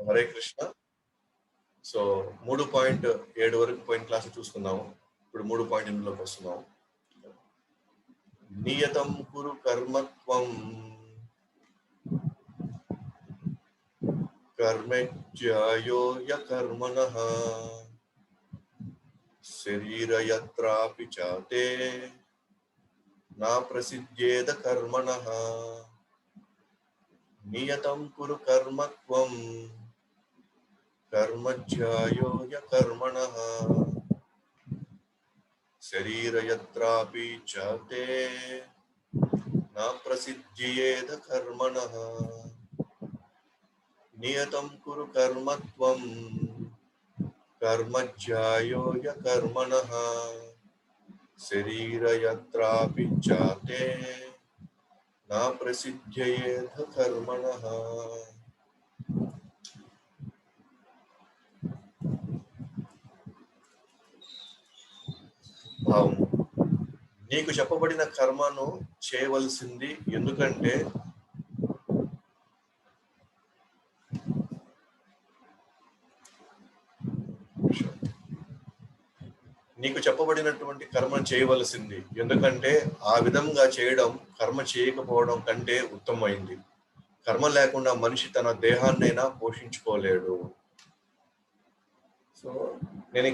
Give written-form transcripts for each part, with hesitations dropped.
Hare Krishna. So 3.7 వరకు పోయిన class చూసుకున్నాము. ఇప్పుడు 3.8లోకి వస్తున్నాము. నియతం కురు కర్మత్వం కర్మజ్యాయో యకర్మణః శరీరయత్రాపి చాతే నా ప్రసిద్ధ్యేద కర్మణః. నియతం కురు కర్మత్వం కర్మజ్యాయో యకర్మణః శరీరయత్రాపి చాతే నా ప్రసిద్ధ్యేద కర్మణః. నియతం కురు కర్మత్వం కర్మజ్యాయో యకర్మణః శరీరయత్రాపి చాతే నా ప్రసిద్ధ్యేద కర్మణః. భావం: నీకు చెప్పబడిన కర్మను చేయవలసింది, ఎందుకంటే నీకు చెప్పబడినటువంటి కర్మ చేయవలసింది, ఎందుకంటే ఆ విధంగా చేయడం కర్మ చేయకపోవడం కంటే ఉత్తమమైంది. కర్మ లేకుండా మనిషి తన దేహాన్నైనా పోషించుకోలేడు. సో నేను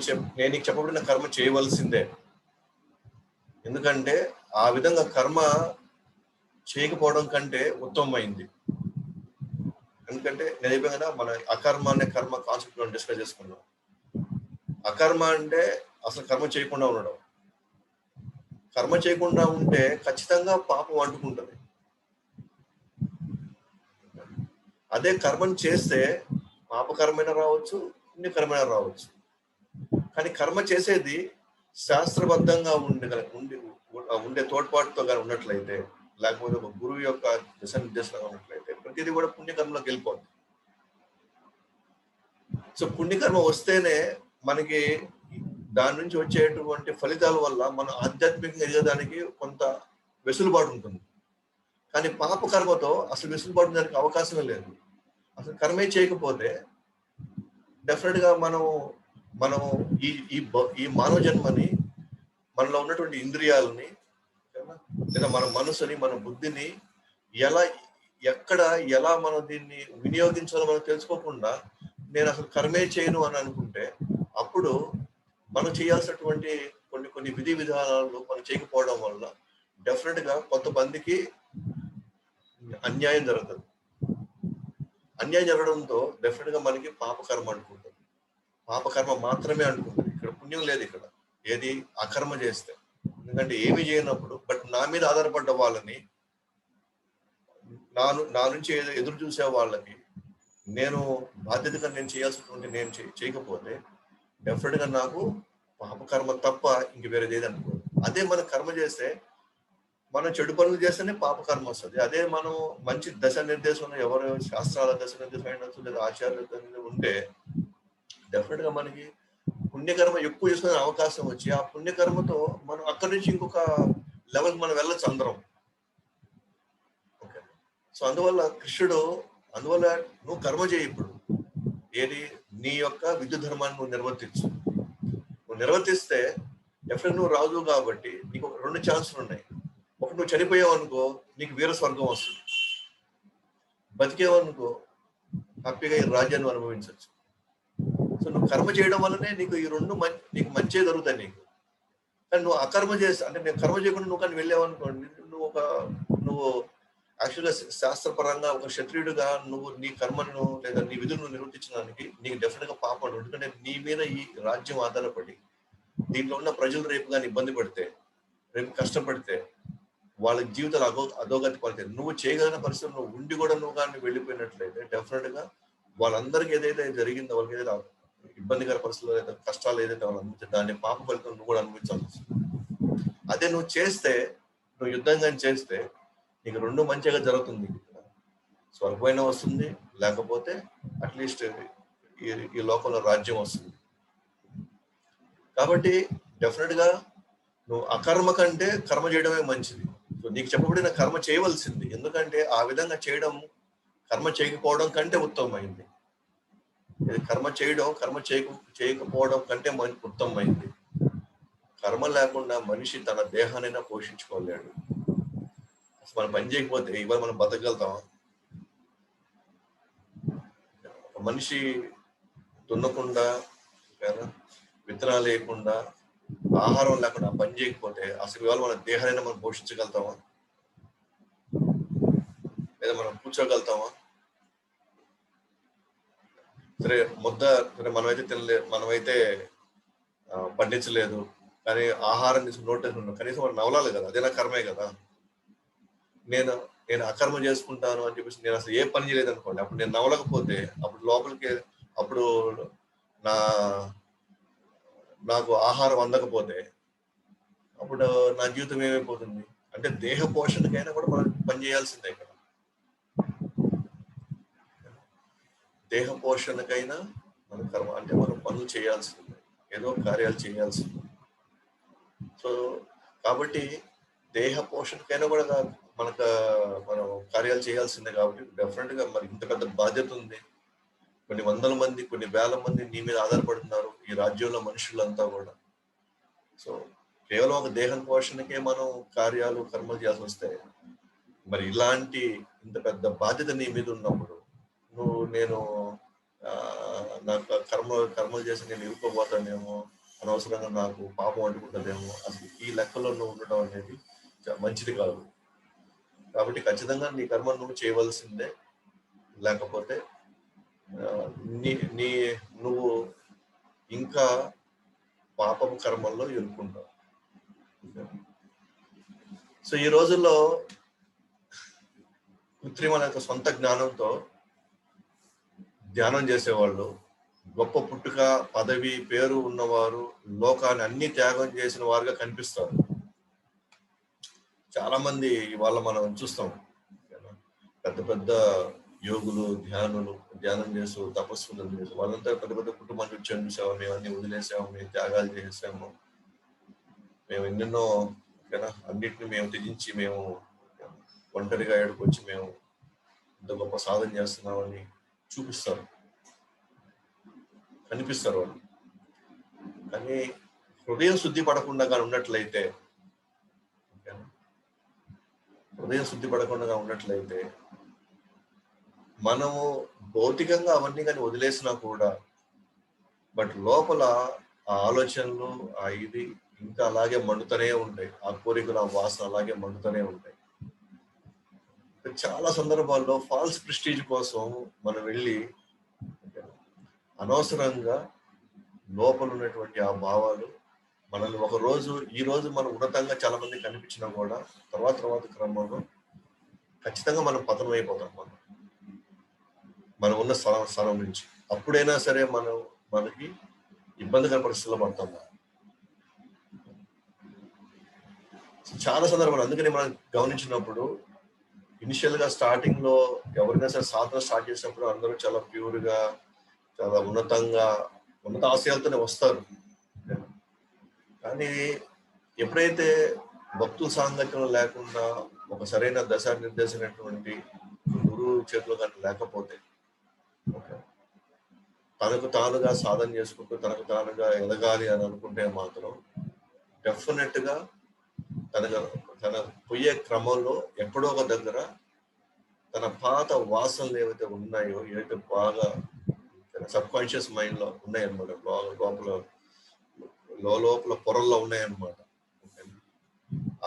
నీకు చెప్పబడిన కర్మ చేయవలసిందే, ఎందుకంటే ఆ విధంగా కర్మ చేయకపోవడం కంటే ఉత్తమమైంది. ఎందుకంటే నేను చెప్పాను కదా, మన అకర్మ అనే కర్మ కాన్సెప్ట్ మనం డిస్కస్ చేసుకున్నాం. అకర్మ అంటే అసలు కర్మ చేయకుండా ఉండడం. కర్మ చేయకుండా ఉంటే ఖచ్చితంగా పాపం అంటుకుంటుంది. అదే కర్మను చేస్తే పాపకర్మైనా రావచ్చు, పుణ్యకర్మైనా రావచ్చు. కానీ కర్మ చేసేది శాస్త్రబద్ధంగా ఉండే తోడ్పాటుతో కానీ ఉన్నట్లయితే, లేకపోతే ఒక గురువు యొక్క దిశానిర్దేశంగా ఉన్నట్లయితే ప్రతిదీ కూడా పుణ్యకర్మలోకి వెళ్ళిపోతుంది. సో పుణ్యకర్మ వస్తేనే మనకి దాని నుంచి వచ్చేటువంటి ఫలితాల వల్ల మనం ఆధ్యాత్మికంగా ఎదగడానికి కొంత వెసులుబాటు ఉంటుంది. కానీ పాపకర్మతో అసలు వెసులుబాటు దానికి అవకాశమే లేదు. అసలు కర్మే చేయకపోతే డెఫినెట్ గా మనం ఈ మానవ జన్మని, మనలో ఉన్నటువంటి ఇంద్రియాలని, లేదా మన మనసుని, మన బుద్ధిని ఎలా మనం దీన్ని వినియోగించాలో మనం తెలుసుకోకుండా నేను అసలు కర్మే చేయను అని అనుకుంటే, అప్పుడు మనం చేయాల్సినటువంటి కొన్ని విధి విధానాలు మనం చేయకపోవడం వల్ల డెఫినెట్ గా కొంతమందికి అన్యాయం జరుగుతుంది. అన్యాయం జరగడంతో డెఫినెట్ గా మనకి పాపకర్మ అనుకుంటుంది. పాపకర్మ మాత్రమే అనుకుంటుంది. ఇక్కడ పుణ్యం లేదు. ఇక్కడ ఏది అకర్మ చేస్తే, ఎందుకంటే ఏమి చేయనప్పుడు బట్ నా మీద ఆధారపడ్డ వాళ్ళని, నా నుంచి ఎదురు చూసే వాళ్ళకి నేను బాధ్యతగా నేను చేయాల్సినటువంటి నేను చేయకపోతే డెఫినెట్ గా నాకు పాపకర్మ తప్ప ఇంక వేరేది ఏది అనుకోదు. అదే మనం కర్మ చేస్తే, మనం చెడు పనులు చేస్తేనే పాపకర్మ వస్తుంది. అదే మనం మంచి దశ నిర్దేశం, ఎవరు శాస్త్రాల దశ నిర్దేశం అయినట్టు లేదా ఆచార్య ఉంటే డెఫినెట్ గా మనకి పుణ్యకర్మ ఎక్కువ చేసుకునే అవకాశం వచ్చి, ఆ పుణ్యకర్మతో మనం అక్కడి నుంచి ఇంకొక లెవెల్కి మనం వెళ్ళొచ్చు అందరం. ఓకే. సో అందువల్ల నువ్వు కర్మ చేయి. ఇప్పుడు ఏది నీ యొక్క విద్యుత్ ధర్మాన్ని నువ్వు నిర్వర్తించు. నువ్వు నిర్వర్తిస్తే డెఫినెట్ నువ్వు రాజు కాబట్టి నీకు 2 ఛాన్సులు ఉన్నాయి. ఒకటి, నువ్వు చనిపోయావు అనుకో, నీకు వీర స్వర్గం వస్తుంది. బతికేవు అనుకో, హ్యాపీగా ఈ రాజ్యాన్ని అనుభవించవచ్చు. సో నువ్వు కర్మ చేయడం వల్లనే నీకు ఈ 2 నీకు మంచి జరుగుతాయి నీకు. కానీ నువ్వు అకర్మ చేస్తే, అంటే నేను కర్మ చేయకుండా నువ్వు కానీ వెళ్ళావు అనుకోండి, నువ్వు యాక్చువల్గా శాస్త్రపరంగా ఒక క్షత్రియుడుగా నువ్వు నీ కర్మను లేదా నీ విధులను నిర్వర్తించడానికి నీకు డెఫినెట్ గా పాపం. ఎందుకంటే నీ మీద ఈ రాజ్యం ఆధారపడి దీంట్లో ఉన్న ప్రజలు రేపు కానీ ఇబ్బంది పడితే, రేపు కష్టపడితే వాళ్ళ జీవితాలు అధోగతి పడితే, నువ్వు చేయగలిగిన పరిస్థితులు నువ్వు ఉండి కూడా నువ్వు కానీ వెళ్ళిపోయినట్లయితే డెఫినెట్ గా వాళ్ళందరికీ ఏదైతే జరిగిందో, వాళ్ళకి ఏదైతే ఇబ్బందికర పరిస్థితులు ఏదైతే కష్టాలు ఏదైతే వాళ్ళు అనుభవించారు, దాన్ని పాప ఫలితం నువ్వు కూడా అనుభవించాల్సి వస్తుంది. అదే నువ్వు చేస్తే, నువ్వు యుద్ధంగా చేస్తే నీకు 2 మంచిగా జరుగుతుంది. స్వర్గమైన వస్తుంది, లేకపోతే అట్లీస్ట్ ఈ లోకంలో రాజ్యం వస్తుంది. కాబట్టి డెఫినెట్ గా నువ్వు అకర్మ కంటే కర్మ చేయడమే మంచిది. సో నీకు చెప్పబడిన కర్మ చేయవలసింది, ఎందుకంటే ఆ విధంగా చేయడం కర్మ చేయకపోవడం కంటే ఉత్తమమైంది. ఇది కర్మ చేయడం, కర్మ చేయకపోవడం కంటే ఉత్తమమైంది. కర్మ లేకుండా మనిషి తన దేహానైనా పోషించుకోలేడు. అసలు మనం పని చేయకపోతే ఇవాళ మనం బతకగలుగుతామా? ఒక మనిషి దున్నకుండా, విత్తనాలు లేకుండా, ఆహారం లేకుండా పని చేయకపోతే అసలు ఇవాళ మన దేహానైనా మనం పోషించగలుగుతామా? లేదా మనం కూర్చోగలుగుతామా? సరే సరే మనమైతే పండించలేదు, కానీ ఆహారం తీసుకుని నోట్ కనీసం మనం నవలాలి కదా, అదేనా కర్మే కదా. నేను అకర్మ చేసుకుంటాను అని చెప్పేసి నేను అసలు ఏ పని చేయలేదు అనుకోండి, అప్పుడు నేను నవలకపోతే అప్పుడు లోపలికి అప్పుడు నాకు ఆహారం అందకపోతే అప్పుడు నా జీవితం ఏమైపోతుంది? అంటే దేహ పోషణకైనా కూడా మనం పని చేయాల్సిందే కదా. దేహ పోషణకైనా మన కర్మ అంటే మనం పనులు చేయాల్సిందే, ఏదో కార్యాలు చేయాల్సిందే. సో కాబట్టి దేహ పోషణకైనా కూడా మనం కార్యాలు చేయాల్సిందే. కాబట్టి డెఫినెట్ గా మరి ఇంత పెద్ద బాధ్యత ఉంది. కొన్ని వందల మంది, కొన్ని వేల మంది నీ మీద ఆధారపడుతున్నారు, ఈ రాజ్యంలో మనుషులంతా కూడా. సో కేవలం ఒక దేహం పోషణకే మనం కర్మలు చేయాల్సి వస్తే, మరి ఇలాంటి ఇంత పెద్ద బాధ్యత నీ మీద ఉన్నప్పుడు నేను నాకు కర్మలు చేసి నేను ఇరుక్కోబోతానేమో, అనవసరంగా నాకు పాపం అంటుకుంటుందేమో, అసలు ఈ లెక్కలో నువ్వు ఉండటం అనేది మంచిది కాదు. కాబట్టి ఖచ్చితంగా నీ కర్మ నువ్వు చేయవలసిందే, లేకపోతే నువ్వు ఇంకా పాపపు కర్మల్లో ఇరుక్కుంటావు. సో ఈ రోజుల్లో కృత్రిమ సొంత జ్ఞానంతో ధ్యానం చేసేవాళ్ళు, గొప్ప పుట్టుక, పదవి, పేరు ఉన్నవారు, లోకాన్ని అన్ని త్యాగం చేసిన వారుగా కనిపిస్తారు. చాలా మంది ఇవాళ మనం చూస్తాం, పెద్ద పెద్ద యోగులు, ధ్యానం చేస్తూ తపస్సులు చేసి వాళ్ళంతా పెద్ద పెద్ద కుటుంబాన్ని చూసాము, మేము అన్ని వదిలేసాము, మేము త్యాగాలు చేసాము, మేము ఎన్నెన్నో అన్నిటిని మేము త్యజించి మేము ఒంటరిగా ఏడుకొచ్చి మేము ఇంత గొప్ప సాధన చేస్తున్నామని చూపిస్తారు, కనిపిస్తారు వాళ్ళు. కానీ హృదయం శుద్ధి పడకుండా ఉన్నట్లయితే మనము భౌతికంగా అవన్నీ కానీ వదిలేసినా కూడా, బట్ లోపల ఆ ఆలోచనలు, ఆ ఇది ఇంకా అలాగే మండుతూనే ఉంటాయి, ఆ కోరికలు, ఆ వాసన అలాగే మండుతూనే ఉంటాయి. చాలా సందర్భాల్లో ఫాల్స్ ప్రెస్టీజ్ కోసం మనం వెళ్ళి అనవసరంగా లోపల ఉన్నటువంటి ఆ భావాలు మనల్ని ఈ రోజు మనం ఉన్నతంగా చాలా మంది కనిపించినా కూడా తర్వాత క్రమంలో ఖచ్చితంగా మనం పతనం అయిపోతాం. మనం ఉన్న స్థలం నుంచి అప్పుడైనా సరే మనకి ఇబ్బందికర పరిస్థితుల్లో పడతాం. చాలా సందర్భాలు అందుకని మనం గమనించినప్పుడు, ఇనిషియల్ గా స్టార్టింగ్ లో ఎవరైనా సరే సాధన స్టార్ట్ చేసినప్పుడు అందరూ చాలా ప్యూర్ గా, చాలా ఉన్నత ఆశయాలతోనే వస్తారు. కానీ ఎప్పుడైతే భక్తుల సాంగత్యం లేకుండా ఒక సరైన దశ నిర్దేశమైనటువంటి గురువు చేతిలో కానీ లేకపోతే, తనకు తానుగా సాధన చేసుకుంటూ తనకు తానుగా ఎదగాలి అని అనుకుంటే మాత్రం డెఫినెట్ గా తన పోయే క్రమంలో ఎక్కడో ఒక దగ్గర తన పాత వాసనలు ఏవైతే ఉన్నాయో, ఏవైతే బాగా సబ్ కాన్షియస్ మైండ్ లో ఉన్నాయన్నమాట, లోపల పొరల్లో ఉన్నాయన్నమాట,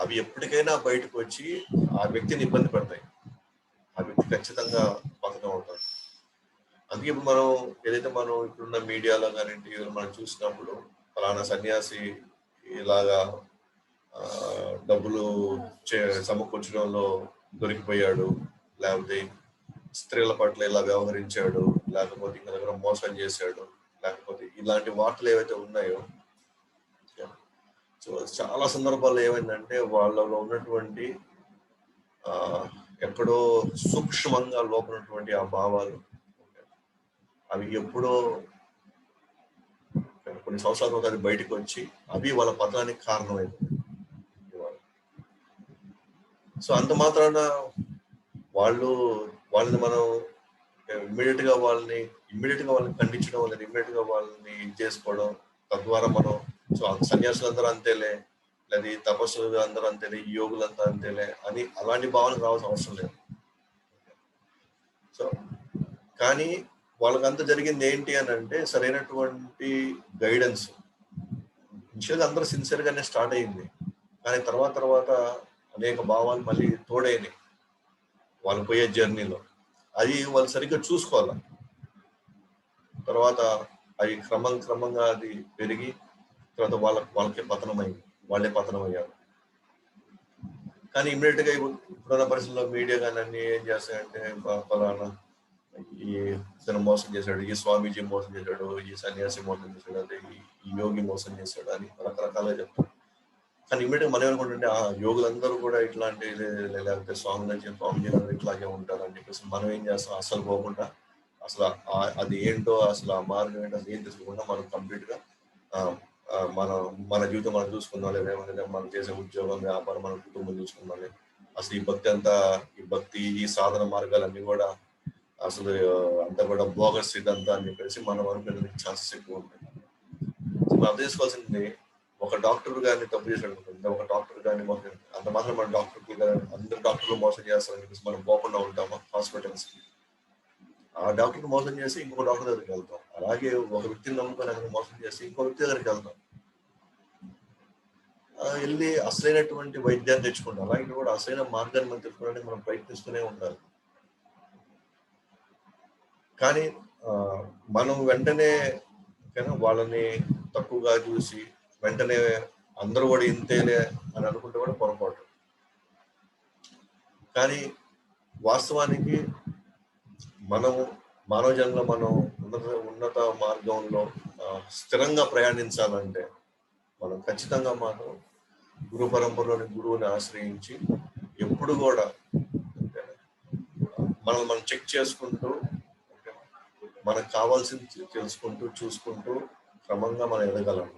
అవి ఎప్పటికైనా బయటకు వచ్చి ఆ వ్యక్తిని ఇబ్బంది పెడతాయి. ఆ వ్యక్తి ఖచ్చితంగా పతనం అవుతాడు. అందుకే ఇప్పుడు మనం ఏదైతే మనం ఇప్పుడున్న మీడియాలో కానీ మనం చూసినప్పుడు ఫలానా సన్యాసి ఇలాగా డబ్బులు సమకూర్చడంలో దొరికిపోయాడు, లేకపోతే స్త్రీల పట్ల ఇలా వ్యవహరించాడు, లేకపోతే ఇంకా దగ్గర మోసం చేశాడు, లేకపోతే ఇలాంటి వార్తలు ఏవైతే ఉన్నాయో, సో చాలా సందర్భాల్లో ఏమైందంటే వాళ్ళలో ఉన్నటువంటి ఎక్కడో సూక్ష్మంగా లోపలటువంటి ఆ భావాలు అవి ఎప్పుడో కొన్ని సంవత్సరాల తర్వాత అది బయటకు వచ్చి అవి వాళ్ళ పతనానికి కారణమైంది. సో అంత మాత్రాన వాళ్ళని మనం ఇమ్మీడియట్ గా వాళ్ళని ఖండించడం, లేదా ఇమ్మీడియట్ గా వాళ్ళని ఇది చేసుకోవడం, తద్వారా మనం సో సన్యాసులు అందరూ అంతేలే, లేదా తపస్సులు అందరూ అంతేలే, ఈ యోగులంతా అంతేలే అని అలాంటి భావనకు రావాల్సిన అవసరం లేదు. సో కానీ వాళ్ళకంతా జరిగింది ఏంటి అని అంటే సరైనటువంటి గైడెన్స్. ఇనిషియల్గా అందరూ సిన్సియర్ గానే స్టార్ట్ అయింది, కానీ తర్వాత అనేక భావాలు మళ్ళీ తోడైనాయి వాళ్ళు పోయే జర్నీలో. అది వాళ్ళు సరిగ్గా చూసుకోవాలి. తర్వాత అవి క్రమంగా అది పెరిగి తర్వాత వాళ్ళకే పతనమైంది, వాళ్ళే పతనం అయ్యారు. కానీ ఇమ్మీడియట్ గా ఇప్పుడున్న పరిస్థితుల్లో మీడియా కానీ అన్ని ఏం చేస్తాయంటే ఫలానా ఈ ఇతను మోసం చేశాడు, ఈ స్వామీజీ మోసం చేశాడు, ఈ సన్యాసి మోసం చేశాడు, అదే ఈ యోగి మోసం చేశాడు అని రకరకాలుగా చెప్తారు. కానీ ఇమ్మీడియట్ మనం ఏమనుకుంటుంటే ఆ యోగులందరూ కూడా ఇట్లాంటి, లేకపోతే స్వామీజీ అందరూ ఇట్లాగే ఉంటారు అని చెప్పేసి మనం ఏం చేస్తాం, అసలు పోకుండా అసలు అది ఏంటో అసలు ఆ మార్గం ఏంటో అసలు ఏం తెలుసుకోకుండా మనం కంప్లీట్ గా మన జీవితం మనం చూసుకుందాం, లేదా మనం చేసే ఉద్యోగం, వ్యాపారం, మన కుటుంబం చూసుకుందాం. అసలు ఈ భక్తి ఈ సాధన మార్గాలన్నీ కూడా అసలు అంతా కూడా బోగస్ ఇదంతా అని చెప్పేసి మనం అనుకునే ఛాన్సెస్ ఎక్కువ ఉంటాయి. మనం అర్థం చేసుకోవాల్సింది, ఒక డాక్టర్ గారిని తప్పు చేసాడు అనుకుంటుంది, ఒక డాక్టర్ గారిని అంత మాత్రం మన అందరు డాక్టర్లు మోసం చేస్తారని చెప్పేసి మనం పోకుండా ఉంటామా హాస్పిటల్స్ కి? ఆ డాక్టర్ మోసం చేసి ఇంకో డాక్టర్ దగ్గరికి వెళ్తాం. అలాగే ఒక వ్యక్తిని నమ్ముకొని అక్కడ మోసం చేసి ఇంకో వ్యక్తి దగ్గరికి వెళ్తాం, వెళ్ళి అసలైనటువంటి వైద్యాన్ని తెచ్చుకుంటాం. అలాగే కూడా అసలైన మార్గాన్ని మనం తెచ్చుకోవడానికి మనం ప్రయత్నిస్తూనే ఉండాలి. కానీ మనం వెంటనే వాళ్ళని తక్కువగా చూసి వెంటనే అందరూ కూడా ఇంతేలే అని అనుకుంటే కూడా పొరపాటు. కానీ వాస్తవానికి మనము మానవ జన్మలో మనం ఉన్నత మార్గంలో స్థిరంగా ప్రయాణించాలంటే మనం ఖచ్చితంగా మాత్రం గురు పరంపరలోని గురువుని ఆశ్రయించి ఎప్పుడు కూడా మనం చెక్ చేసుకుంటూ మనకు కావాల్సింది తెలుసుకుంటూ చూసుకుంటూ క్రమంగా మనం ఎదగలం.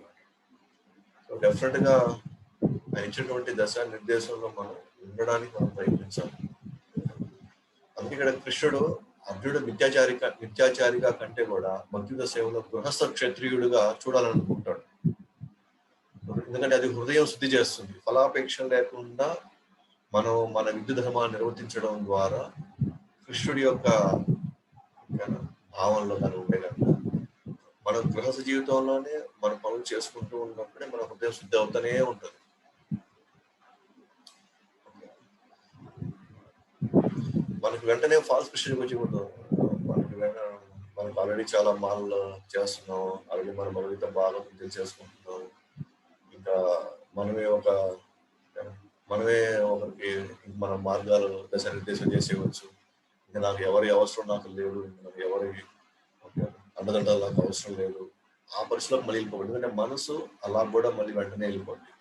సో డెఫినెట్ గా ఇచ్చినటువంటి దశ నిర్దేశంలో మనం ఉండడానికి మనం ప్రయత్నించాలి. అందుకే ఇక్కడ కృష్ణుడు అర్జునుడు నిత్యాచారిగా కంటే కూడా భక్తియుత సేవలో గృహస్థ క్షత్రియుడిగా చూడాలనుకుంటాడు. ఎందుకంటే అది హృదయం శుద్ధి చేస్తుంది. ఫలాపేక్ష లేకుండా మనం మన విద్యు ధర్మాన్ని నిర్వర్తించడం ద్వారా కృష్ణుడి యొక్క భావనలో కానీ ఉండే కనుక మనం గృహస్థ జీవితంలోనే మన పనులు చేసుకుంటూ ఉన్నప్పుడే మన హృదయం శుద్ధి అవుతూనే ఉంటుంది. మనకి వెంటనే ఫాల్స్ క్రిస్టియన్ వచ్చి మనకు ఆల్రెడీ చాలా మాల్లో చేస్తున్నాం, ఆల్రెడీ మన భగవద్గీత బాగా తెలిసేసుకుంటున్నాం, ఇంకా మనమే ఒకరికి మన మార్గాలు దిశానిర్దేశం చేసేయవచ్చు. ఇంకా నాకు ఎవరి అవసరం నాకు లేదు, నాకు ఎవరి అండదండలు నాకు అవసరం లేదు, ఆ పరిస్థితిలోకి మళ్ళీ వెళ్ళిపోతుంది. ఎందుకంటే మనసు అలా కూడా మళ్ళీ వెంటనే వెళ్ళిపోతుంది.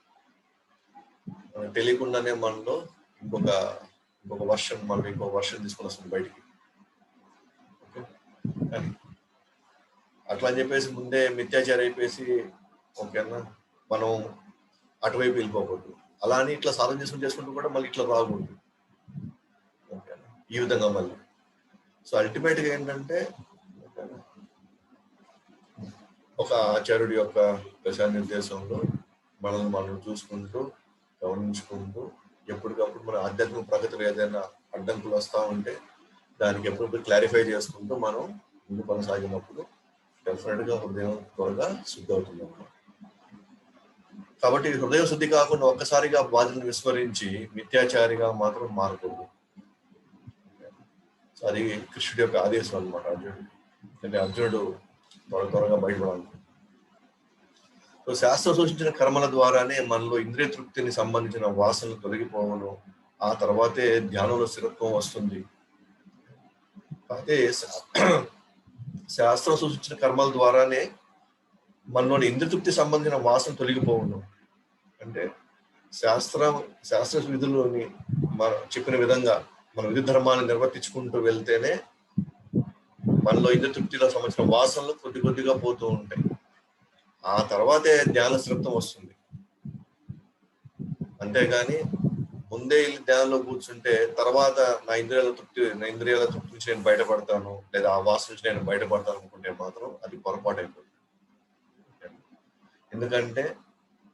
తెలియకుండానే మనలో ఇంకొక వర్షన్ తీసుకొని వస్తుంది బయటికి. అట్లా అని చెప్పేసి ముందే మిథ్యాచారం అయిపోయి ఓకేనా మనం అటువైపు వెళ్ళిపోకూడదు. అలా అని ఇట్లా సాధన చేసుకుంటూ కూడా మళ్ళీ ఇట్లా రాకూడదు. ఓకేనా ఈ విధంగా మళ్ళీ. సో అల్టిమేట్ గా ఏంటంటే ఒక ఆచార్యుడి యొక్క దశానిర్దేశంలో మనల్ని మనం చూసుకుంటూ గమనించుకుంటూ ఎప్పటికప్పుడు మన ఆధ్యాత్మిక ప్రగతిలో ఏదైనా అడ్డంకులు వస్తూ ఉంటే దానికి ఎప్పటికప్పుడు క్లారిఫై చేసుకుంటూ మనం ముందు కొనసాగినప్పుడు డెఫినెట్ గా హృదయం త్వరగా శుద్ధి అవుతుంది. కాబట్టి హృదయం శుద్ధి కాకుండా ఒక్కసారిగా బాధ్యతను విస్మరించి మిథ్యాచారిగా మాత్రం మారకూడదు. అది కృష్ణుడి యొక్క ఆదేశం అనమాట అర్జునుడు. అంటే అర్జునుడు త్వరగా బయటపడాలి. సో శాస్త్రం సూచించిన కర్మల ద్వారానే మనలో ఇంద్రియ తృప్తిని సంబంధించిన వాసనలు తొలగిపోవను, ఆ తర్వాతే ధ్యానంలో స్థిరత్వం వస్తుంది. అయితే శాస్త్రం సూచించిన కర్మల ద్వారానే మనలోని ఇంద్రియ తృప్తి సంబంధించిన వాసన తొలగిపోవను. అంటే శాస్త్ర విధుల్లోని మనం చెప్పిన విధంగా మన విధి ధర్మాన్ని నిర్వర్తించుకుంటూ వెళ్తేనే మనలో ఇంద్రియ తృప్తిలో సంబంధించిన వాసనలు కొద్దిగా పోతూ ఉంటాయి. ఆ తర్వాతే ధ్యాన స్థిరత్వం వస్తుంది. అంతేగాని ముందే వెళ్ళి ధ్యానంలో కూర్చుంటే తర్వాత నా ఇంద్రియాల తృప్తి నుంచి నేను బయటపడతాను, లేదా ఆ వాసన నుంచి నేను బయటపడతాను అనుకుంటే మాత్రం అది పొరపాటు అయిపోతుంది. ఎందుకంటే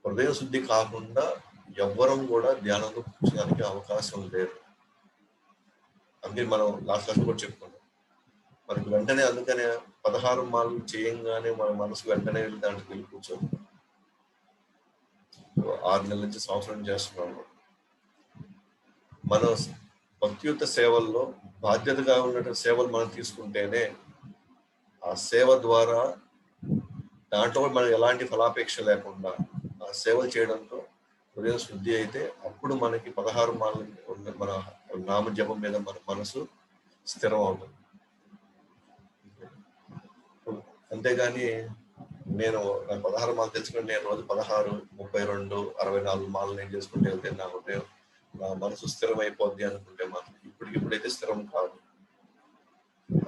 హృదయ శుద్ధి కాకుండా ఎవ్వరం కూడా ధ్యానంలో కూర్చోడానికి అవకాశం లేదు. అందుకే మనం లాస్ట్ కూడా చెప్పుకున్నాం, మనకి వెంటనే అందుకనే 16 మాలు చేయంగానే మన మనసు వెంటనే వెళ్ళి దాంట్లో వెళ్ళి కూర్చోదు. 6 నెలల నుంచి సంవత్సరం చేస్తున్నాము. మన భక్తియుత సేవల్లో బాధ్యతగా ఉన్నటువంటి సేవలు మనం తీసుకుంటేనే ఆ సేవ ద్వారా దాంట్లో మనం ఎలాంటి ఫలాపేక్ష లేకుండా ఆ సేవలు చేయడంతో హృదయ శుద్ధి అయితే అప్పుడు మనకి 16 మాలు మన నామ జపం మీద మన మనసు స్థిరం అవుతుంది. అంతేగాని నేను నాకు 16 మాలు తెలుసుకుని నేను రోజు 16, 32, 64 మాలు నేను చేసుకుంటే వెళ్తే నా హృదయం నా మనసు స్థిరం అయిపోద్ది అనుకుంటే మాత్రం ఇప్పుడైతే స్థిరం కాదు.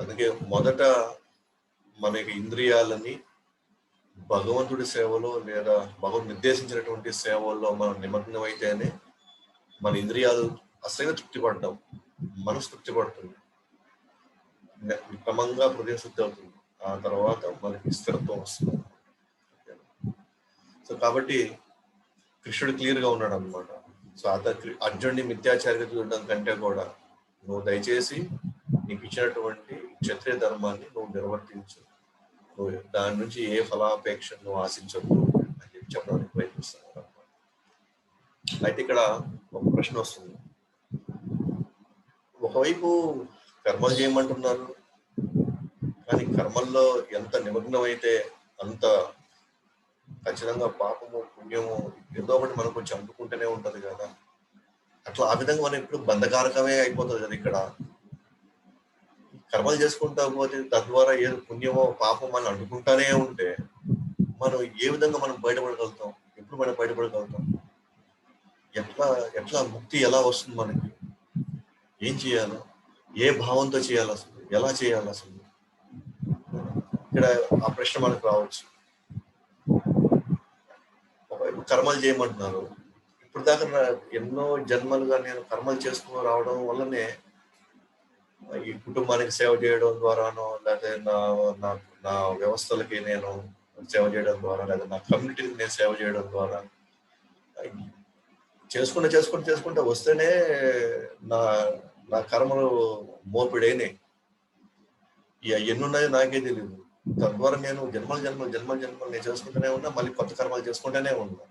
అందుకే మొదట మనకి ఇంద్రియాలని భగవంతుడి సేవలో లేదా భగవంతుడు నిర్దేశించినటువంటి సేవల్లో మనం నిమగ్నం అయితేనే మన ఇంద్రియాలు అసలు తృప్తి పడటం, మనసు తృప్తి పడుతుంది, క్రమంగా హృదయ శుద్ధి అవుతుంది, ఆ తర్వాత మనకి స్థిరత్వం వస్తుంది. సో కాబట్టి కృష్ణుడు క్లియర్ గా ఉన్నాడు అనమాట. సో అర్జునుడిని మిథ్యాచారిగా చూడడం కంటే కూడా నువ్వు దయచేసి నీకు ఇచ్చినటువంటి క్షత్రియ ధర్మాన్ని నువ్వు నిర్వర్తించు, నువ్వు దాని నుంచి ఏ ఫలాపేక్ష నువ్వు ఆశించద్దు అని చెప్పి చెప్పడానికి ప్రయత్నిస్తున్నాను. అయితే ఇక్కడ ఒక ప్రశ్న వస్తుంది. ఒకవైపు కర్మలు చేయమంటున్నారు, కానీ కర్మల్లో ఎంత నిమగ్నం అయితే అంత ఖచ్చితంగా పాపము పుణ్యము ఏదో ఒకటి మనకు కొంచెం అందుకుంటూనే ఉంటది కదా. అట్లా ఆ విధంగా మనం ఇప్పుడు బంధకారకమే అయిపోతుంది కదా. ఇక్కడ కర్మలు చేసుకుంటా పోతే తద్వారా ఏదో పుణ్యమో పాపం మనం అంటుకుంటానే ఉంటే మనం ఏ విధంగా మనం బయటపడగలుగుతాం? ఎప్పుడు మనం బయటపడగలుగుతాం? ఎట్లా ముక్తి ఎలా వస్తుంది మనకి? ఏం చేయాలి? ఏ భావంతో చేయాలి? అసలు ఎలా చేయాలి? అసలు ఇక్కడ ఆ ప్రశ్న మనకు రావచ్చు. ఒకవైపు కర్మలు చేయమంటున్నారు, ఇప్పుడు దాకా ఎన్నో జన్మలుగా నేను కర్మలు చేసుకుని రావడం వల్లనే ఈ కుటుంబానికి సేవ చేయడం ద్వారానో, లేకపోతే నా వ్యవస్థలకి నేను సేవ చేయడం ద్వారా, లేదా నా కమ్యూనిటీకి నేను సేవ చేయడం ద్వారా చేసుకుంటే వస్తేనే నా కర్మలు మోపిడైనాయి. ఎన్నున్నాయో నాకే తెలియదు. తద్వారా నేను జన్మలు నేను చేసుకుంటూనే ఉన్నా, మళ్ళీ కొత్త కర్మలు చేసుకుంటూనే ఉన్నా.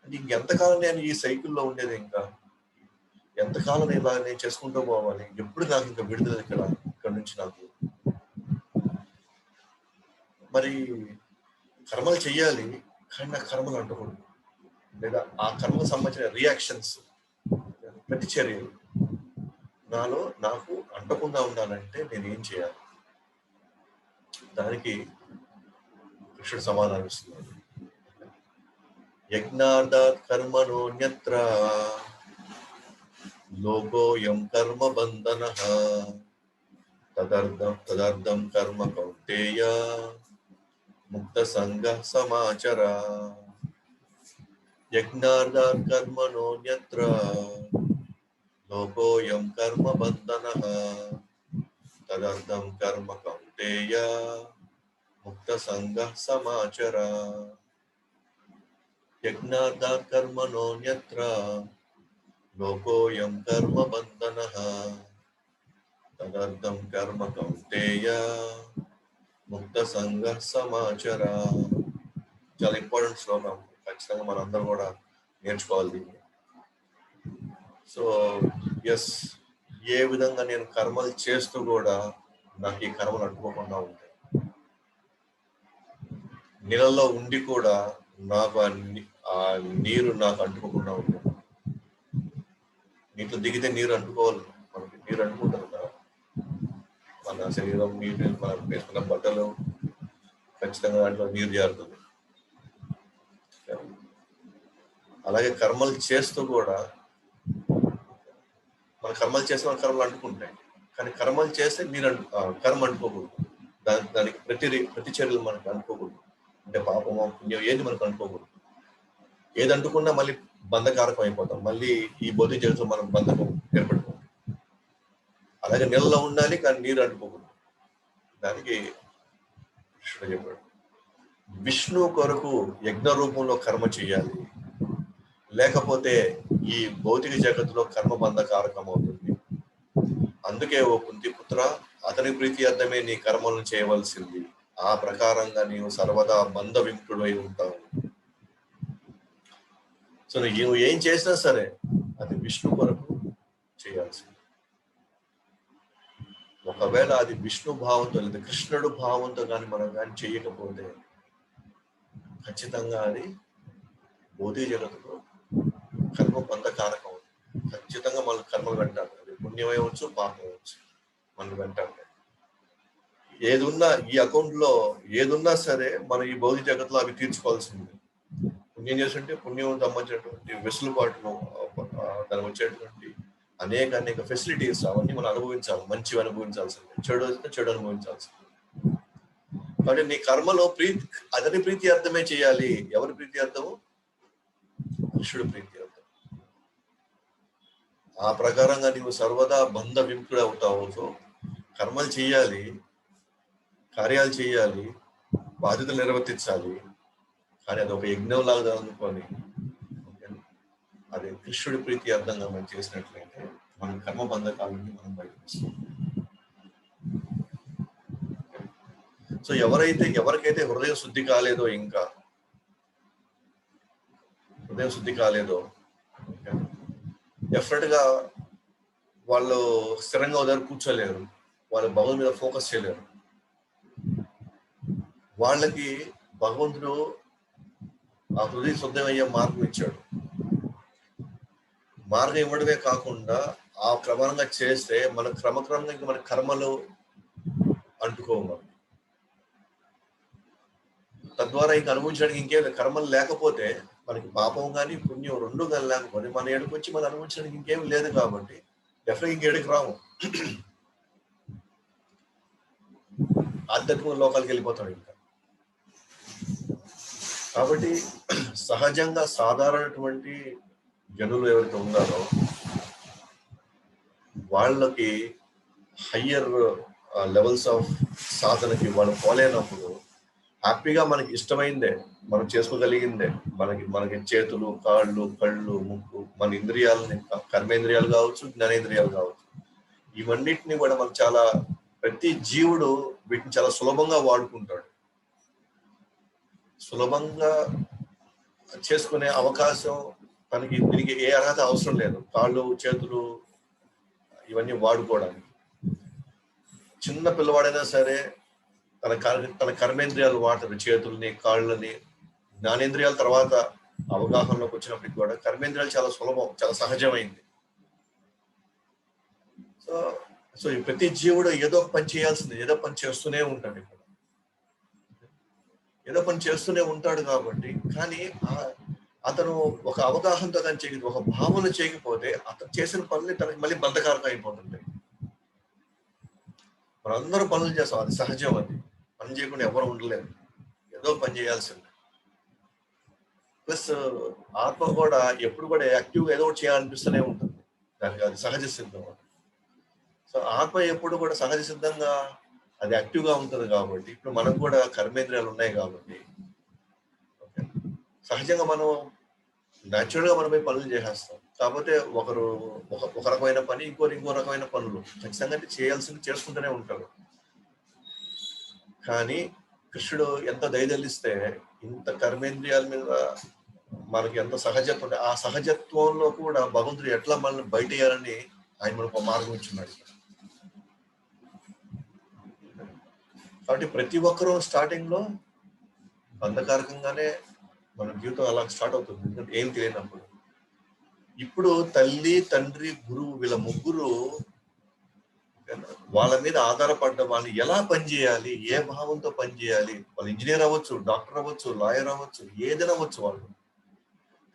అంటే ఇంకెంతకాలం నేను ఈ సైకిల్లో ఉండేది? ఇంకా ఎంతకాలం ఇలా నేను చేసుకుంటూ పోవాలి? ఎప్పుడు నాకు ఇంకా విడుదల ఇక్కడ నుంచి నాకు? మరి కర్మలు చెయ్యాలి, కానీ నాకు కర్మలు అంటకూడదు, లేదా ఆ కర్మకు సంబంధించిన రియాక్షన్స్, ప్రతిచర్యలు నాకు అంటకుండా ఉండాలంటే నేను ఏం చేయాలి? దానికి కృష్ణుడు సమాధానం ఇస్తున్నాడు. యజ్ఞార్థాత్ కర్మణోన్యత్ర లోకోయం కర్మ బంధనః తదర్థం కర్మ కౌంతేయ ముక్త సంగ సమాచర. యజ్ఞార్థాత్ కర్మణోన్యత్ర లోకోయం కర్మ బంధనః తదర్థం కర్మ కౌంతేయ ముక్త సంగ సమాచర. యజ్ఞార్థాత్ కర్మణోన్యత్ర లోకోయం కర్మ బంధనః తదర్థం కర్మ కౌంతేయ ముక్త సంగ సమాచర. చాలా ఇంపార్టెంట్ శ్లోకం, ఖచ్చితంగా మనందరం కూడా నేర్చుకోవాలి దీన్ని. సో ఎస్, ఏ విధంగా నేను కర్మలు చేస్తూ కూడా నాకు ఈ కర్మలు అంటుకోకుండా ఉంటాయి. నీళ్ళలో ఉండి కూడా నాకు ఆ నీరు నాకు అంటుకోకుండా ఉంటుంది. నీటిలో దిగితే నీరు అంటుకోవాలి, మనకి నీరు అంటుకుంటుంది కదా. మన శరీరం నీరు, మనం వేసుకున్న బట్టలు ఖచ్చితంగా దాంట్లో నీరు చేరుతుంది. అలాగే కర్మలు చేస్తూ కూడా మన కర్మలు చేసిన కర్మలు అంటుకుంటాయి, కానీ కర్మలు చేస్తే కర్మ అంటుకోకూడదు. దానికి ప్రతి చర్యలు మనకు అనుకోకూడదు. అంటే పాపమో పుణ్యం ఏది మనకు అనుకోకూడదు. ఏది అంటుకున్నా మళ్ళీ బంధకారకం అయిపోతాం. మళ్ళీ ఈ భౌతిక జగత్తులో మనం బంధకం ఏర్పడిపోతాం. అలాగే నీళ్ళలో ఉండాలి, కానీ నీరు అంటుకోకూడదు. దానికి కృష్ణుడు చెప్పాడు, విష్ణు కొరకు యజ్ఞ రూపంలో కర్మ చేయాలి, లేకపోతే ఈ భౌతిక జగత్తులో కర్మ బంధకారకం అవుతుంది. అందుకే ఓ కుంతి పుత్ర, అతని ప్రీతి అర్థమే నీ కర్మలను చేయవలసింది. ఆ ప్రకారంగా నీవు సర్వదా బంధ విముక్తుడై ఉంటావు. సో నువ్వు ఏం చేసినా సరే అది విష్ణు కొరకు చేయాల్సింది. ఒకవేళ అది విష్ణు భావంతో లేదా కృష్ణుడు భావంతో కానీ మనం కానీ చేయకపోతే ఖచ్చితంగా అది భౌతిక జగత్తులో కర్మ బంధకారకం. ఖచ్చితంగా మన కర్మలు వెంటాడు. అది పుణ్యం అవ్వచ్చు, పాపం అవ్వచ్చు, మనం వెంటాడు. ఏదున్నా ఈ అకౌంట్ లో ఏదున్నా సరే మనం ఈ భౌతిక జగత్తులో అవి తీర్చుకోవాల్సింది. పుణ్యం చేస్తుంటే పుణ్యం సంబంధించినటువంటి వెసులుబాటును, దానికి వచ్చేటువంటి అనేక ఫెసిలిటీస్ అవన్నీ మనం అనుభవించాలి. మంచివి అనుభవించాల్సింది, చెడు వస్తే చెడు అనుభవించాల్సింది. కాబట్టి నీ కర్మలో అతని ప్రీతి అర్థమే చేయాలి. ఎవరి ప్రీతి అర్థము? కృష్ణుడి ప్రీతి అర్థం. ఆ ప్రకారంగా నీవు సర్వదా బంధ విముక్తుడు అవుతావు. సో కర్మలు చేయాలి, కార్యాలు చేయాలి, బాధ్యతలు నిర్వర్తించాలి, కానీ అది ఒక యజ్ఞం లాగా అనుకొని అది కృష్ణుడి ప్రీతి అర్థంగా మనం చేసినట్లయితే మన కర్మ బంధకాల నుండి మనం బయటకు వస్తాం. సో ఎవరికైతే హృదయ శుద్ధి కాలేదో, ఇంకా హృదయం శుద్ధి కాలేదో, డెఫినెట్ గా వాళ్ళు స్థిరంగా ఉదయం కూర్చోలేరు, వాళ్ళు భగవంతుడి మీద ఫోకస్ చేయలేరు. వాళ్ళకి భగవంతుడు ఆ హృదయ శుద్ధమయ్యే మార్గం ఇచ్చాడు. మార్గం ఇవ్వడమే కాకుండా ఆ క్రమంగా చేస్తే మన క్రమక్రమంగా ఇంకా మన కర్మలు అంటుకోము. తద్వారా ఇంకా అనుభవించడానికి ఇంకేం కర్మలు లేకపోతే మనకి పాపం కానీ పుణ్యం రెండు కానీ లేకపోతే మన ఏడుకు వచ్చి మనం అనుభవించడానికి ఇంకేం లేదు. కాబట్టి డెఫినెట్ ఇంకేడికి రాము, ఆధ్యాత్మిక లోకాలకి వెళ్ళిపోతాడు ఇంకా. కాబట్టి సహజంగా సాధారణటువంటి జనులు ఎవరైతే ఉన్నారో వాళ్ళకి హయ్యర్ లెవెల్స్ ఆఫ్ సాధనకి వాళ్ళు పోలేనప్పుడు హ్యాపీగా మనకి ఇష్టమైందే మనం చేసుకోగలిగిందే, మనకి చేతులు, కాళ్ళు, కళ్ళు, ముక్కు, మన ఇంద్రియాలని, కర్మేంద్రియాలు కావచ్చు, జ్ఞానేంద్రియాలు కావచ్చు, ఇవన్నిటిని కూడా మనం చాలా ప్రతి జీవుడు వీటిని చాలా సులభంగా వాడుకుంటాడు. సులభంగా చేసుకునే అవకాశం దీనికి ఏ అర్హత అవసరం లేదు. కాళ్ళు, చేతులు ఇవన్నీ వాడుకోవడానికి చిన్న పిల్లవాడైనా సరే తన కర్మేంద్రియాలు వాడతాడు. చేతుల్ని, కాళ్ళని, జ్ఞానేంద్రియాల తర్వాత అవగాహనలోకి వచ్చినప్పటికి కూడా కర్మేంద్రియాలు చాలా సులభం, చాలా సహజమైంది. సో ఈ ప్రతి జీవుడు ఏదో ఒక పని చేయాల్సింది, ఏదో పని చేస్తూనే ఉంటాడు. ఇక్కడ ఏదో పని చేస్తూనే ఉంటాడు. కాబట్టి కానీ అతను ఒక అవగాహనతో కానీ చేయకపోతే, ఒక భావన చేయకపోతే అతను చేసిన పనులు తనకి మళ్ళీ బంధకారకం అయిపోతుంటాయి. మనందరూ పనులు చేస్తాం, అది సహజం. అది పని చేయకుండా ఎవరు ఉండలేరు, ఏదో పని చేయాల్సిందే. ప్లస్ ఆత్మ కూడా ఎప్పుడు కూడా యాక్టివ్గా ఏదో ఒకటి చేయాలనిపిస్తూనే ఉంటుంది. దానికి అది సహజ సిద్ధం. సో ఆత్మ ఎప్పుడు కూడా సహజ సిద్ధంగా అది యాక్టివ్గా ఉంటుంది. కాబట్టి ఇప్పుడు మనకు కూడా కర్మేంద్రియాలు ఉన్నాయి కాబట్టి సహజంగా మనం న్యాచురల్గా మనమే పనులు చేసేస్తాం. కాకపోతే ఒక రకమైన పని, ఇంకో రకమైన పనులు ఖచ్చితంగా చేయాల్సింది చేసుకుంటూనే ఉంటారు. కానీ కృష్ణుడు ఎంత దయదలిస్తే ఇంత కర్మేంద్రియాల మీద మనకి ఎంత సహజత్వం ఉంటే ఆ సహజత్వంలో కూడా భగవంతుడు ఎట్లా మనల్ని బయటేయాలని ఆయన మనకు ఒక మార్గం ఇచ్చున్నాడు. కాబట్టి ప్రతి ఒక్కరూ స్టార్టింగ్ లో బంధకారకంగానే మన జీవితం అలా స్టార్ట్ అవుతుంది, ఎందుకంటే ఏం తెలియనప్పుడు. ఇప్పుడు తల్లి, తండ్రి, గురువు వీళ్ళ ముగ్గురు వాళ్ళ మీద ఆధారపడ్డ వాళ్ళు ఎలా పనిచేయాలి, ఏ భావంతో పనిచేయాలి. వాళ్ళు ఇంజనీర్ అవ్వచ్చు, డాక్టర్ అవ్వచ్చు, లాయర్ అవ్వచ్చు, ఏదైనా అవ్వచ్చు వాళ్ళు.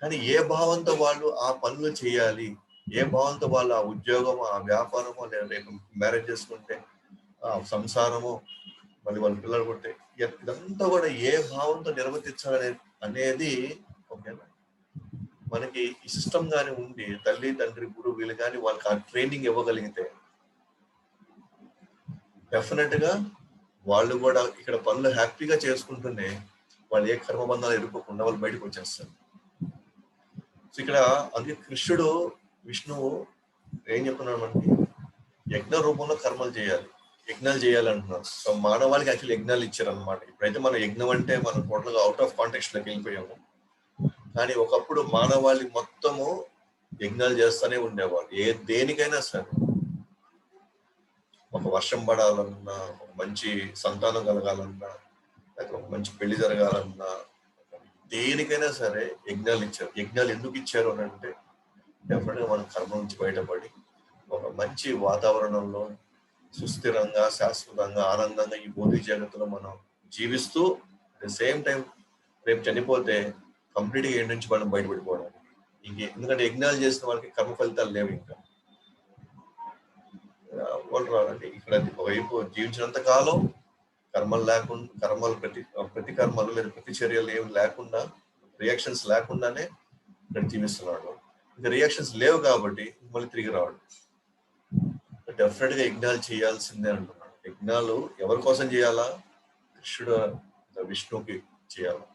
కానీ ఏ భావంతో వాళ్ళు ఆ పనులు చేయాలి, ఏ భావంతో వాళ్ళు ఆ ఉద్యోగము, ఆ వ్యాపారము, లేదా రేపు మ్యారేజ్ చేసుకుంటే ఆ సంసారము, మళ్ళీ వాళ్ళ పిల్లలు కొట్టే ఇదంతా కూడా ఏ భావంతో నిర్వర్తించాలి అనేది ఓకేనా మనకి ఈ సిస్టమ్ గాని ఉండి తల్లి తండ్రి గురువు వీళ్ళు కానీ వాళ్ళకి ఆ ట్రైనింగ్ ఇవ్వగలిగితే డెఫినెట్ గా వాళ్ళు కూడా ఇక్కడ పనులు హ్యాపీగా చేసుకుంటూనే వాళ్ళు ఏ కర్మబంధాలు ఎదుర్కోకుండా వాళ్ళు బయటకు వచ్చేస్తారు. సో ఇక్కడ అందుకే కృష్ణుడు విష్ణువు ఏం చెప్తున్నాడు మనకి, యజ్ఞ రూపంలో కర్మలు చేయాలి, యజ్ఞాలు చేయాలి అంటున్నారు. సో మానవాళికి యాక్చువల్లీ యజ్ఞాలు ఇచ్చారు అనమాట. ఇప్పుడైతే మనం యజ్ఞం అంటే మనం టోటల్గా అవుట్ ఆఫ్ కాంటెక్స్ట్ లోకి వెళ్ళిపోయాము. కానీ ఒకప్పుడు మానవాళి మొత్తము యజ్ఞాలు చేస్తూనే ఉండేవాళ్ళు. దేనికైనా సరే, ఒక వర్షం పడాలన్నా, ఒక మంచి సంతానం కలగాలన్నా, లేకపోతే ఒక మంచి పెళ్లి జరగాలన్నా, దేనికైనా సరే యజ్ఞాలు ఇచ్చారు. యజ్ఞాలు ఎందుకు ఇచ్చారు అని అంటే డెఫినెట్ గా మనం కర్మ నుంచి బయటపడి ఒక మంచి వాతావరణంలో సుస్థిరంగా, శాశ్వతంగా, ఆనందంగా ఈ భౌతిక జగత్తులో మనం జీవిస్తూ అట్ ద సేమ్ టైం రేపు చనిపోతే కంప్లీట్ గా ఏంటి నుంచి మనం బయటపడిపోవడానికి. ఎందుకంటే యజ్ఞాలు చేసిన వాళ్ళకి కర్మ ఫలితాలు లేవు. ఇంకా వాళ్ళు రాదండి. ఇక్కడ ఒకవైపు జీవించినంత కాలం కర్మలు లేకుండా, కర్మలు ప్రతి కర్మలు లేదా ప్రతి చర్యలు ఏమి లేకుండా, రియాక్షన్స్ లేకుండానే ఇక్కడ జీవిస్తున్నాడు. ఇంకా రియాక్షన్స్ లేవు కాబట్టి మళ్ళీ తిరిగి రావడం. డెఫినెట్ గా యజ్ఞాలు చేయాల్సిందే అంటున్నాడు. యజ్ఞాలు ఎవరి కోసం చేయాలా? కృష్ణుడు విష్ణువుకి చేయాలి.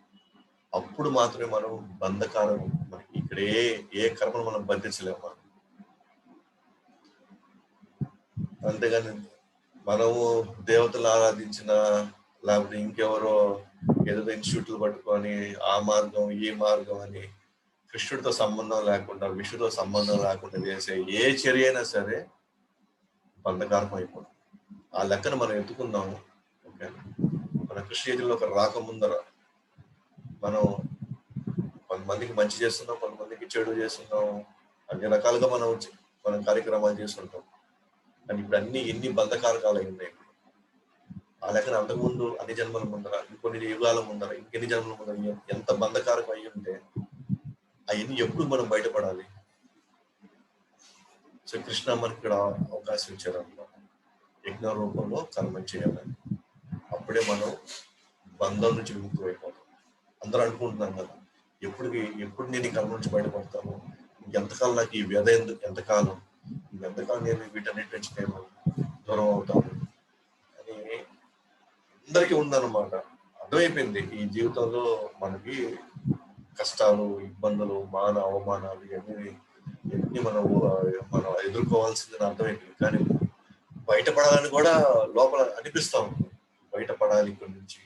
అప్పుడు మాత్రమే మనం బంధకాలను, మనకి ఇక్కడ ఏ కర్మను మనం బంధించలేము మనం. అంతేగాని మనము దేవతలు ఆరాధించిన, లేకపోతే ఇంకెవరో ఏదో ఇన్స్టిట్యూట్లు పట్టుకొని ఆ మార్గం ఈ మార్గం అని కృష్ణుడితో సంబంధం లేకుండా, విష్ణుతో సంబంధం లేకుండా చేసే ఏ చర్య అయినా సరే బంధకారం అయిపోతుంది. ఆ లెక్కను మనం ఎత్తుకుందాము. ఓకే, మన కృష్ణ చేతుల్లో ఒక రాకముందర మనం కొంతమందికి మంచి చేస్తున్నాం, కొంతమందికి చెడు చేస్తున్నాం, అన్ని రకాలుగా మనం కార్యక్రమాలు చేస్తుంటాం. కానీ ఇప్పుడు ఎన్ని బంధకారకాలు అయి ఉన్నాయి. ఆ లెక్కన అంతకుముందు అన్ని జన్మల ముందర, ఇంకొన్ని యుగాల ముందర, ఇంకెన్ని జన్మల ముందర ఎంత బంధకారకం అయి ఉంటే అవన్నీ ఎప్పుడు మనం బయటపడాలి. సో కృష్ణ మనకి ఇక్కడ అవకాశం ఇచ్చారన్నమాట. యజ్ఞ రూపంలో కర్మ చేయాలని. అప్పుడే మనం బంధం నుంచి విముక్తి అయిపోతాం. అందరూ అనుకుంటున్నాం కదా, ఎప్పుడు నేను ఈ కర్మ నుంచి బయటపడతాను, ఎంతకాలం నాకు ఈ వ్యధ ఎంతకాలం నేను వీటన్నిటి నుంచి నేను దూరం అవుతాను అని అందరికీ ఉందన్నమాట. అర్థమైపోయింది ఈ జీవితంలో మనకి కష్టాలు, ఇబ్బందులు, అవమానాలు ఇవన్నీ మనం ఎదుర్కోవాల్సిందని అర్థమైపోయింది. కానీ బయటపడాలని కూడా లోపల అనిపిస్తా ఉంది, బయటపడాలి ఇక్కడి నుంచి.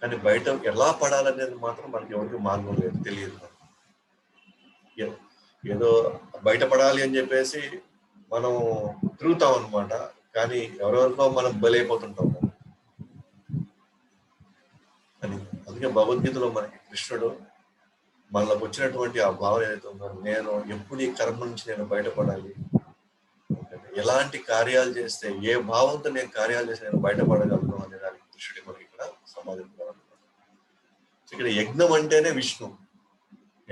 కానీ బయట ఎలా పడాలనేది మాత్రం మనకి ఎవరికి మార్గం లేదు, తెలియదు. ఏదో బయటపడాలి అని చెప్పేసి మనం తిరుగుతాం అనమాట. కానీ ఎవరెవరికో మనం బలైపోతుంటాం. అని అందుకే భగవద్గీతలో మనకి కృష్ణుడు మనలోకి వచ్చినటువంటి ఆ భావన ఏదైతే ఉందో, నేను ఎప్పుడు ఈ కర్మ నుంచి నేను బయటపడాలి, ఎలాంటి కార్యాలు చేస్తే, ఏ భావంతో నేను కార్యాలు చేస్తే నేను బయటపడగలను అనే దానికి కృష్ణుడి మనకి ఇక్కడ సమాధించాలన్నమాట. ఇక్కడ యజ్ఞం అంటేనే విష్ణు,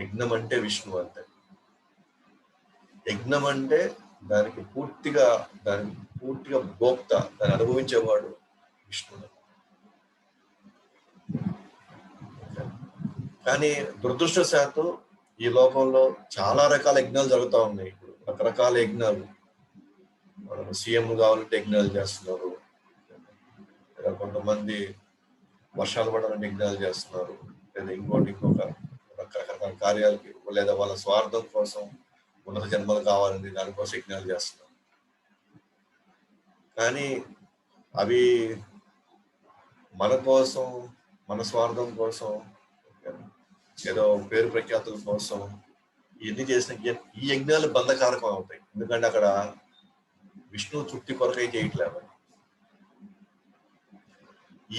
యజ్ఞం అంటే విష్ణు అంతే. యజ్ఞం అంటే దానికి పూర్తిగా భోక్త, దాన్ని అనుభవించేవాడు విష్ణుడు. కానీ దురదృష్టవశాత్తు ఈ లోకంలో చాలా రకాల యజ్ఞాలు జరుగుతూ ఉన్నాయి. ఇప్పుడు రకరకాల యజ్ఞాలు, సీఎం కావాలంటే యజ్ఞాలు చేస్తున్నారు, కొంతమంది వర్షాలు పడాలంటే యజ్ఞాలు చేస్తున్నారు, లేదా ఇంకొక రకరకాల కార్యాలకి, లేదా వాళ్ళ స్వార్థం కోసం ఉన్నత జన్మలు కావాలని దానికోసం యజ్ఞాలు చేస్తున్నారు. కానీ అవి మన కోసం, మన స్వార్థం కోసం, ఏదో పేరు ప్రఖ్యాతుల కోసం ఎన్ని చేసిన ఈ యజ్ఞాలు బంధకారకం అవుతాయి. ఎందుకంటే అక్కడ విష్ణువు తృప్తి కొరకై చేయట్లేదు.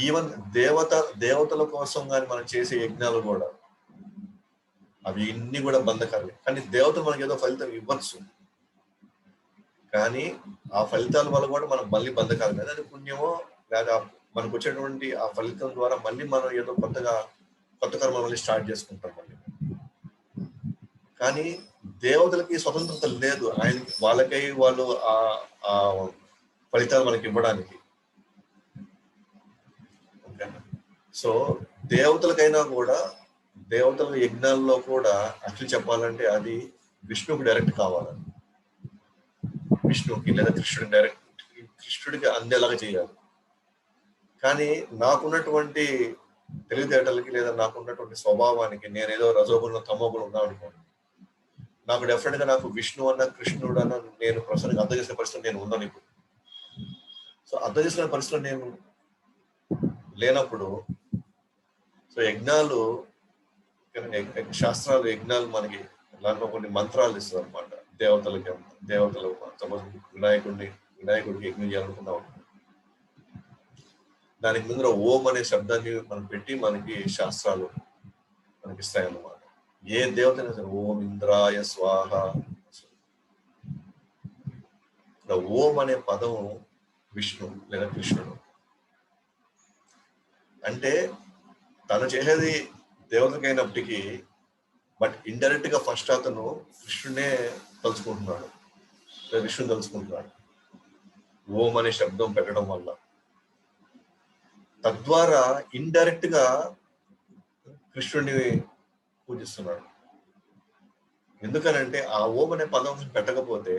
ఈవెన్ దేవతల కోసం కానీ మనం చేసే యజ్ఞాలు కూడా అవి ఇన్ని కూడా బంధకారమే. కానీ దేవతలు మనకి ఏదో ఫలితం ఇవ్వచ్చు, కానీ ఆ ఫలితాల వల్ల కూడా మనం మళ్ళీ బంధకారమే. అది పుణ్యమో లేదా మనకు వచ్చేటువంటి ఆ ఫలితం ద్వారా మళ్ళీ మనం ఏదో కొత్త కర్మ మళ్ళీ స్టార్ట్ చేసుకుంటాం మళ్ళీ. కానీ దేవతలకి స్వతంత్రత లేదు, వాళ్ళకై వాళ్ళు ఆ ఫలితాలు మనకి ఇవ్వడానికి. సో దేవతలకైనా కూడా దేవతల యజ్ఞాల్లో కూడా యాక్చువల్లీ చెప్పాలంటే అది విష్ణువుకి డైరెక్ట్ కావాలి, విష్ణువుకి లేదా కృష్ణుడికి అందేలాగా చేయాలి. కానీ నాకున్నటువంటి తెలివితేటలకి లేదా నాకున్నటువంటి స్వభావానికి నేనేదో రజోగుణం తమోగుణం ఉన్నా అనుకోండి, నాకు డెఫినెట్ గా నాకు విష్ణు అన్న కృష్ణుడు అన్న నేను ప్రస్తుతానికి అర్థం చేసిన పరిస్థితి నేను ఉన్నాను ఇప్పుడు. సో అర్థం చేసిన పరిస్థితిలో నేను లేనప్పుడు సో యజ్ఞాలు శాస్త్రాలు యజ్ఞాలు మనకి దాంట్లో కొన్ని మంత్రాలు ఇస్తారు అనమాట. దేవతలు వినాయకుడికి యజ్ఞం చేయాలనుకున్నాం, దానికి ముందర ఓం అనే శబ్దాన్ని మనం పెట్టి మనకి శాస్త్రాలు మనకి ఇస్తాయి అన్నమాట. ఏ దేవతైనా సరే ఓం ఇంద్రాయ స్వాహ, ఓం అనే పదం విష్ణు లేదా కృష్ణుడు. అంటే తను చేసేది దేవతకైనప్పటికీ బట్ ఇండైరెక్ట్ గా ఫస్ట్ అతను కృష్ణునే తలుచుకుంటున్నాడు, విష్ణుని తలుచుకుంటున్నాడు ఓం అనే శబ్దం పెట్టడం వల్ల. తద్వారా ఇండైరెక్ట్ గా కృష్ణుడిని పూజిస్తున్నాడు. ఎందుకనంటే ఆ ఓం అనే పదం పెట్టకపోతే,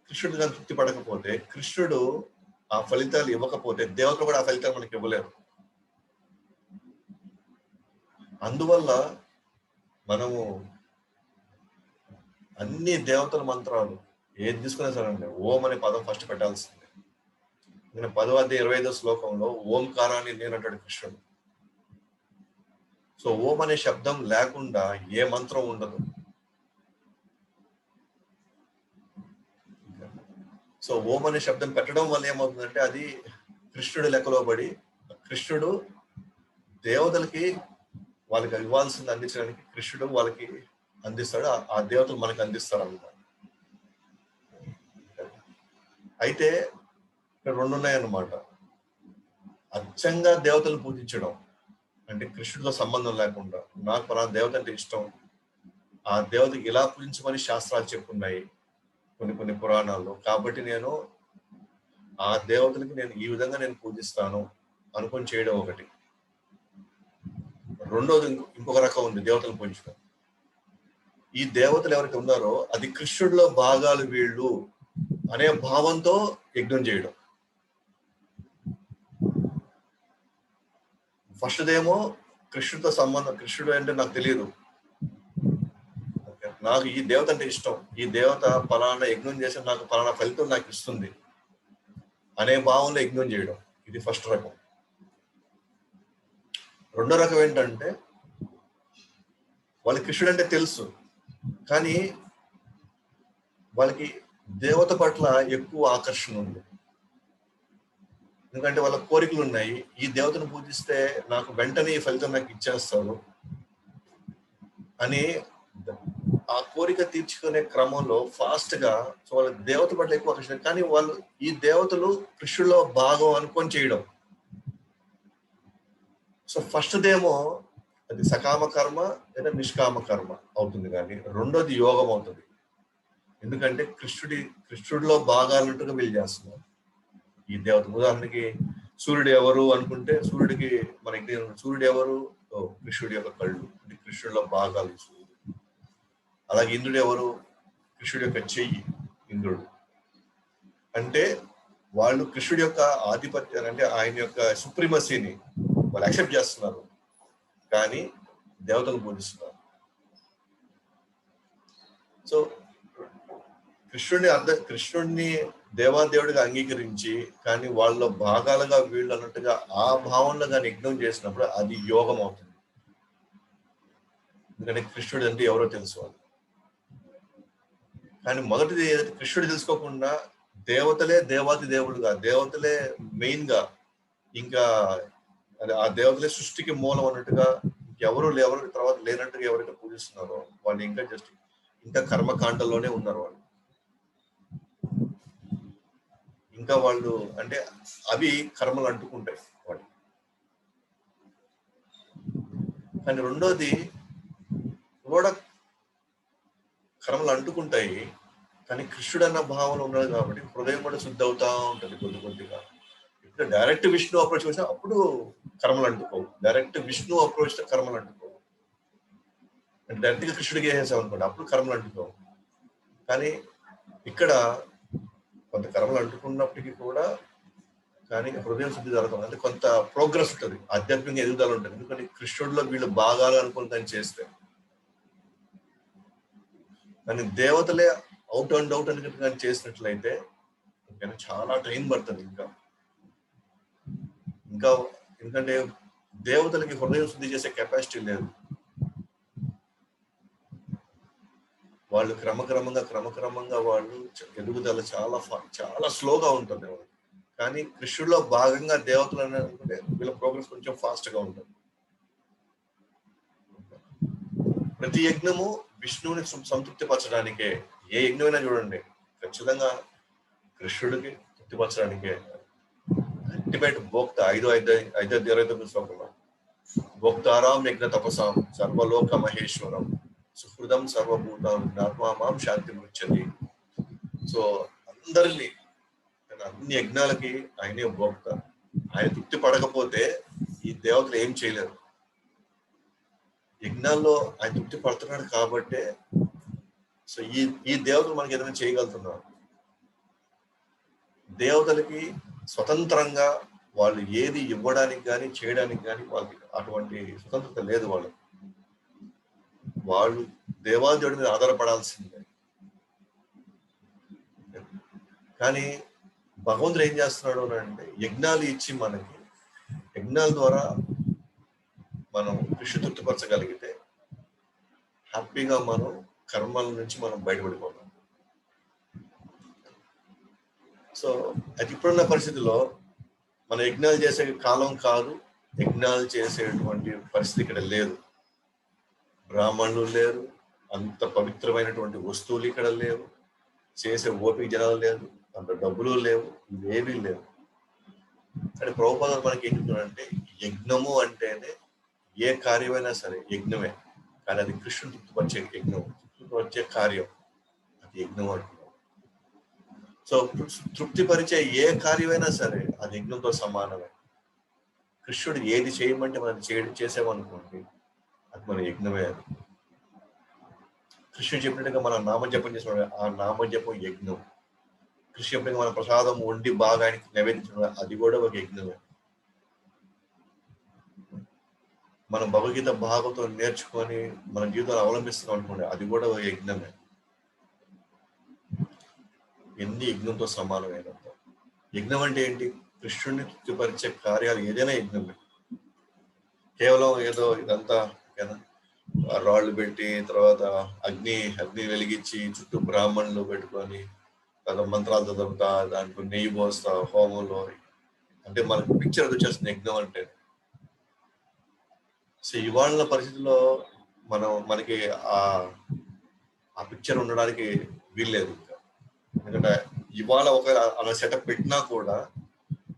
కృష్ణుడు దాన్ని తృప్తి పడకపోతే, కృష్ణుడు ఆ ఫలితాలు ఇవ్వకపోతే దేవతలు కూడా ఆ ఫలితాలు మనకి ఇవ్వలేరు. అందువల్ల మనము అన్ని దేవతల మంత్రాలు ఏది తీసుకున్నా సరే ఓం అనే పదం ఫస్ట్ పెట్టాల్సిందే. 10వ అధ్యాయం 25వ శ్లోకంలో ఓంకారాన్ని నేను అంటాడు కృష్ణుడు. సో ఓం అనే శబ్దం లేకుండా ఏ మంత్రం ఉండదు. సో ఓం అనే శబ్దం పెట్టడం వల్ల ఏమవుతుందంటే అది కృష్ణుడి లెక్కలో పడి, కృష్ణుడు దేవతలకి వాళ్ళకి ఇవ్వాల్సింది అందించడానికి కృష్ణుడు వాళ్ళకి అందిస్తాడు, ఆ దేవతలు మనకి అందిస్తారు అన్నమాట. అయితే ఇక్కడ రెండు ఉన్నాయన్నమాట. అచ్చంగా దేవతలు పూజించడం అంటే కృష్ణుడితో సంబంధం లేకుండా నాకు పలానా దేవత అంటే ఇష్టం, ఆ దేవతకి ఇలా పూజించమని శాస్త్రాలు చెప్పున్నాయి కొన్ని పురాణాల్లో, కాబట్టి నేను ఆ దేవతలకి నేను ఈ విధంగా నేను పూజిస్తాను అనుకొని చేయడం ఒకటి. రెండోది ఇంకొక రకం ఉంది దేవతలు పూజించడం. ఈ దేవతలు ఎవరైతే ఉన్నారో అది కృష్ణుడిలో భాగాలు వీళ్ళు అనే భావంతో యజ్ఞం చేయడం. ఫస్ట్దేమో కృష్ణుడితో సంబంధం, కృష్ణుడు అంటే నాకు తెలియదు, నాకు ఈ దేవత అంటే ఇష్టం, ఈ దేవత ఫలానా యజ్ఞం చేసి నాకు ఫలానా ఫలితం నాకు ఇస్తుంది అనే భావంలో యజ్ఞం చేయడం, ఇది ఫస్ట్ రకం. రెండో రకం ఏంటంటే వాళ్ళకి కృష్ణుడు అంటే తెలుసు కానీ వాళ్ళకి దేవత పట్ల ఎక్కువ ఆకర్షణ ఉంది, ఎందుకంటే వాళ్ళ కోరికలు ఉన్నాయి, ఈ దేవతను పూజిస్తే నాకు వెంటనే ఈ ఫలితం నాకు ఇచ్చేస్తారు అని ఆ కోరిక తీర్చుకునే క్రమంలో ఫాస్ట్ గా వాళ్ళ దేవత పట్ల ఎక్కువ ఆకర్షణ, కానీ వాళ్ళు ఈ దేవతలు కృష్ణుడిలో భాగం అనుకొని చేయడం. సో ఫస్ట్దేమో అది సకామ కర్మ లేదా నిష్కామ కర్మ అవుతుంది, కానీ రెండోది యోగం అవుతుంది. ఎందుకంటే కృష్ణుడిలో భాగాలుంటుగా వీళ్ళు చేస్తున్నారు ఈ దేవత. ఉదాహరణకి సూర్యుడు ఎవరు అనుకుంటే సూర్యుడికి మనకి సూర్యుడు ఎవరు, కృష్ణుడి యొక్క కళ్ళు అంటే కృష్ణుడిలో భాగాలు సూర్యుడు. అలాగే ఇంద్రుడు ఎవరు, కృష్ణుడి యొక్క చెయ్యి ఇంద్రుడు. అంటే వాళ్ళు కృష్ణుడి యొక్క ఆధిపత్యాన్ని అంటే ఆయన యొక్క సుప్రీమసీని వాళ్ళు యాక్సెప్ట్ చేస్తున్నారు, కానీ దేవతలు పూజిస్తున్నారు. సో కృష్ణుడిని దేవాదేవుడిగా అంగీకరించి కానీ వాళ్ళ భాగాలుగా వీళ్ళు అన్నట్టుగా ఆ భావంలో కానీ యజ్ఞం చేసినప్పుడు అది యోగం అవుతుంది. ఎందుకంటే కృష్ణుడు అంటే ఎవరో తెలుసు వాళ్ళు. కానీ మొదటిది కృష్ణుడు తెలుసుకోకుండా దేవతలే దేవాది దేవుడుగా, దేవతలే మెయిన్ గా, ఇంకా ఆ దేవతలే సృష్టికి మూలం అన్నట్టుగా ఎవరు తర్వాత లేనట్టుగా ఎవరైతే పూజిస్తున్నారో వాళ్ళు ఇంకా కర్మకాండలోనే ఉన్నారు. వాళ్ళు ఇంకా వాళ్ళు అంటే అవి కర్మలు అంటుకుంటాయి వాటి. కానీ రెండోది కూడా కర్మలు అంటుకుంటాయి, కానీ కృష్ణుడు అన్న భావన ఉన్నది కాబట్టి హృదయం కూడా శుద్ధి అవుతా ఉంటుంది కొద్దిగా. ఇప్పుడు డైరెక్ట్ విష్ణు అప్రోచ్ చేసినా అప్పుడు కర్మలు అంటుకోవు, డైరెక్ట్ విష్ణు అప్రోచ్ కర్మలు అంటుకోవు. డైరెక్ట్ గా కృష్ణుడికి వేసేసాం అనుకోండి, అప్పుడు కర్మలు అంటుకోం. కానీ ఇక్కడ కొంత కర్మలు అంటుకున్నప్పటికీ కూడా కానీ హృదయం శుద్ధి జరుగుతుంది, అంటే కొంత ప్రోగ్రెస్ ఉంటుంది, ఆధ్యాత్మిక ఎదుగుదల ఉంటుంది. ఎందుకంటే కృష్ణుడిలో వీళ్ళు బాగాలు అనుకుని దాన్ని చేస్తే. కానీ దేవతలే అవుట్ అండ్ అవుట్ అని కానీ చేసినట్లయితే చాలా టైం పడుతుంది. ఇంకా ఎందుకంటే దేవతలకి హృదయం శుద్ధి చేసే కెపాసిటీ లేదు. వాళ్ళు క్రమక్రమంగా వాళ్ళు ఎదుగుదల చాలా స్లోగా ఉంటుంది. కానీ కృష్ణుడిలో భాగంగా దేవతలు అనుకుంటే వీళ్ళ ప్రోగ్రెస్ కొంచెం ఫాస్ట్ గా ఉంటుంది. ప్రతి యజ్ఞము విష్ణువుని సంతృప్తిపరచడానికే. ఏ యజ్ఞమైనా చూడండి, ఖచ్చితంగా కృష్ణుడికి తృప్తిపరచడానికే. అల్టిమేట్ భోక్త 5:29 శ్లోకంలో భోక్తారాం యజ్ఞ తపసాం సర్వలోక మహేశ్వరం సుహృదం సర్వభూతం ఆత్మామాం శాంతి మృచ్చతి. సో అందరినీ అన్ని యజ్ఞాలకి ఆయనే భోక్త. ఆయన తృప్తి పడకపోతే ఈ దేవతలు ఏం చేయలేరు. యజ్ఞాల్లో ఆయన తృప్తి పడుతున్నాడు కాబట్టే సో ఈ దేవతలు మనకి ఏదైనా చేయగలుగుతున్నారు. దేవతలకి స్వతంత్రంగా వాళ్ళు ఏది ఇవ్వడానికి కానీ చేయడానికి కానీ వాళ్ళకి అటువంటి స్వతంత్రత లేదు. వాళ్ళు దేవాదేవుడి మీద ఆధారపడాల్సిందే. కానీ భగవంతుడు ఏం చేస్తున్నాడు అంటే యజ్ఞాలు ఇచ్చి మనకి, యజ్ఞాల ద్వారా మనం కృషి తృప్తిపరచగలిగితే హ్యాపీగా మనం కర్మల నుంచి మనం బయటపడిపోతాం. సో అది ఇప్పుడున్న పరిస్థితిలో మన యజ్ఞాలు చేసే కాలం కాదు, యజ్ఞాలు చేసేటువంటి పరిస్థితి ఇక్కడ లేదు. బ్రాహ్మణులు లేరు, అంత పవిత్రమైనటువంటి వస్తువులు ఇక్కడ లేవు, చేసే ఓపిక జనాలు లేదు, అంత డబ్బులు లేవు, ఇవేవీ లేవు. కానీ ప్రభుపాద మనకి ఏం చెప్తున్నాడంటే యజ్ఞము అంటేనే ఏ కార్యమైనా సరే యజ్ఞమే. కానీ అది కృష్ణుడు తృప్తిపరిచే యజ్ఞం, తృప్తిపరిచే కార్యం, అది యజ్ఞం అంటున్నాం. సో తృప్తిపరిచే ఏ కార్యమైనా సరే అది యజ్ఞంతో సమానమే. కృష్ణుడు ఏది చేయమంటే మనం చేసామనుకోండి, అది మన యజ్ఞమే. అది కృష్ణుడు చెప్పినట్టుగా మన నామజపం చేసిన ఆ నామజపం యజ్ఞం. కృష్ణుడు చెప్పినట్టుగా మన ప్రసాదం వండి బాగా ఆయనకి నివేదించడం, అది కూడా ఒక యజ్ఞమే. మనం భగవద్గీత భాగవతం నేర్చుకొని మన జీవితాన్ని అవలంబిస్తున్నాం అనుకోండి, అది కూడా ఒక యజ్ఞమే. ఎన్ని యజ్ఞంతో సమానమైన యజ్ఞం అంటే ఏంటి? కృష్ణుడిని తృప్తిపరిచే కార్యాలు ఏదైనా యజ్ఞమే. కేవలం ఏదో ఇదంతా రాళ్ళు పెట్టి తర్వాత అగ్ని వెలిగించి చుట్టూ బ్రాహ్మణులు పెట్టుకొని తర్వాత మంత్రాలు చదువుతా, దాంట్లో నెయ్యి పోస్తా, హోమంలో, అంటే మనకు పిక్చర్ అది వచ్చేస్తుంది యజ్ఞం అంటే. సో ఇవాళ పరిస్థితుల్లో మనకి ఆ పిక్చర్ ఉండడానికి వీల్లేదు ఇంకా. ఎందుకంటే ఇవాళ ఒక అలా సెటప్ పెట్టినా కూడా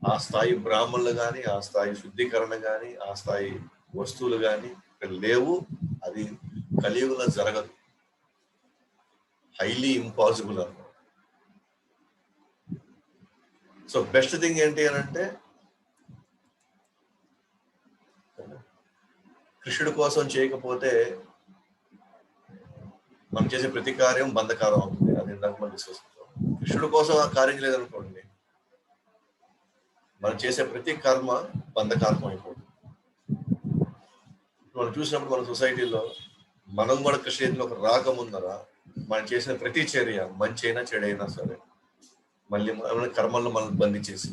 ఆ స్థాయి బ్రాహ్మణులు కానీ, ఆ స్థాయి శుద్ధీకరణ కానీ, ఆ స్థాయి వస్తువులు కానీ ఇక్కడ లేవు. అది కలియుగంలో జరగదు, హైలీ ఇంపాసిబుల్ అన్నమాట. సో బెస్ట్ థింగ్ ఏంటి అని అంటే కృష్ణుడి కోసం చేయకపోతే మనం చేసే ప్రతి కార్యం బంధకారం అవుతుంది. అది ఇందాక మనం డిస్కస్ చేస్తాం. కృష్ణుడి కోసం ఆ కార్యం లేదనుకోండి, మనం చేసే ప్రతి కర్మ బంధకారకం అయిపోతుంది. మనం చూసినప్పుడు మన సొసైటీలో మనం కూడా కృష్ణుడిలోకి రాకముందర మనం చేసిన ప్రతి చర్య, మంచి అయినా చెడైనా సరే, మళ్ళీ మన కర్మల్లో మనల్ని బంధించేసి.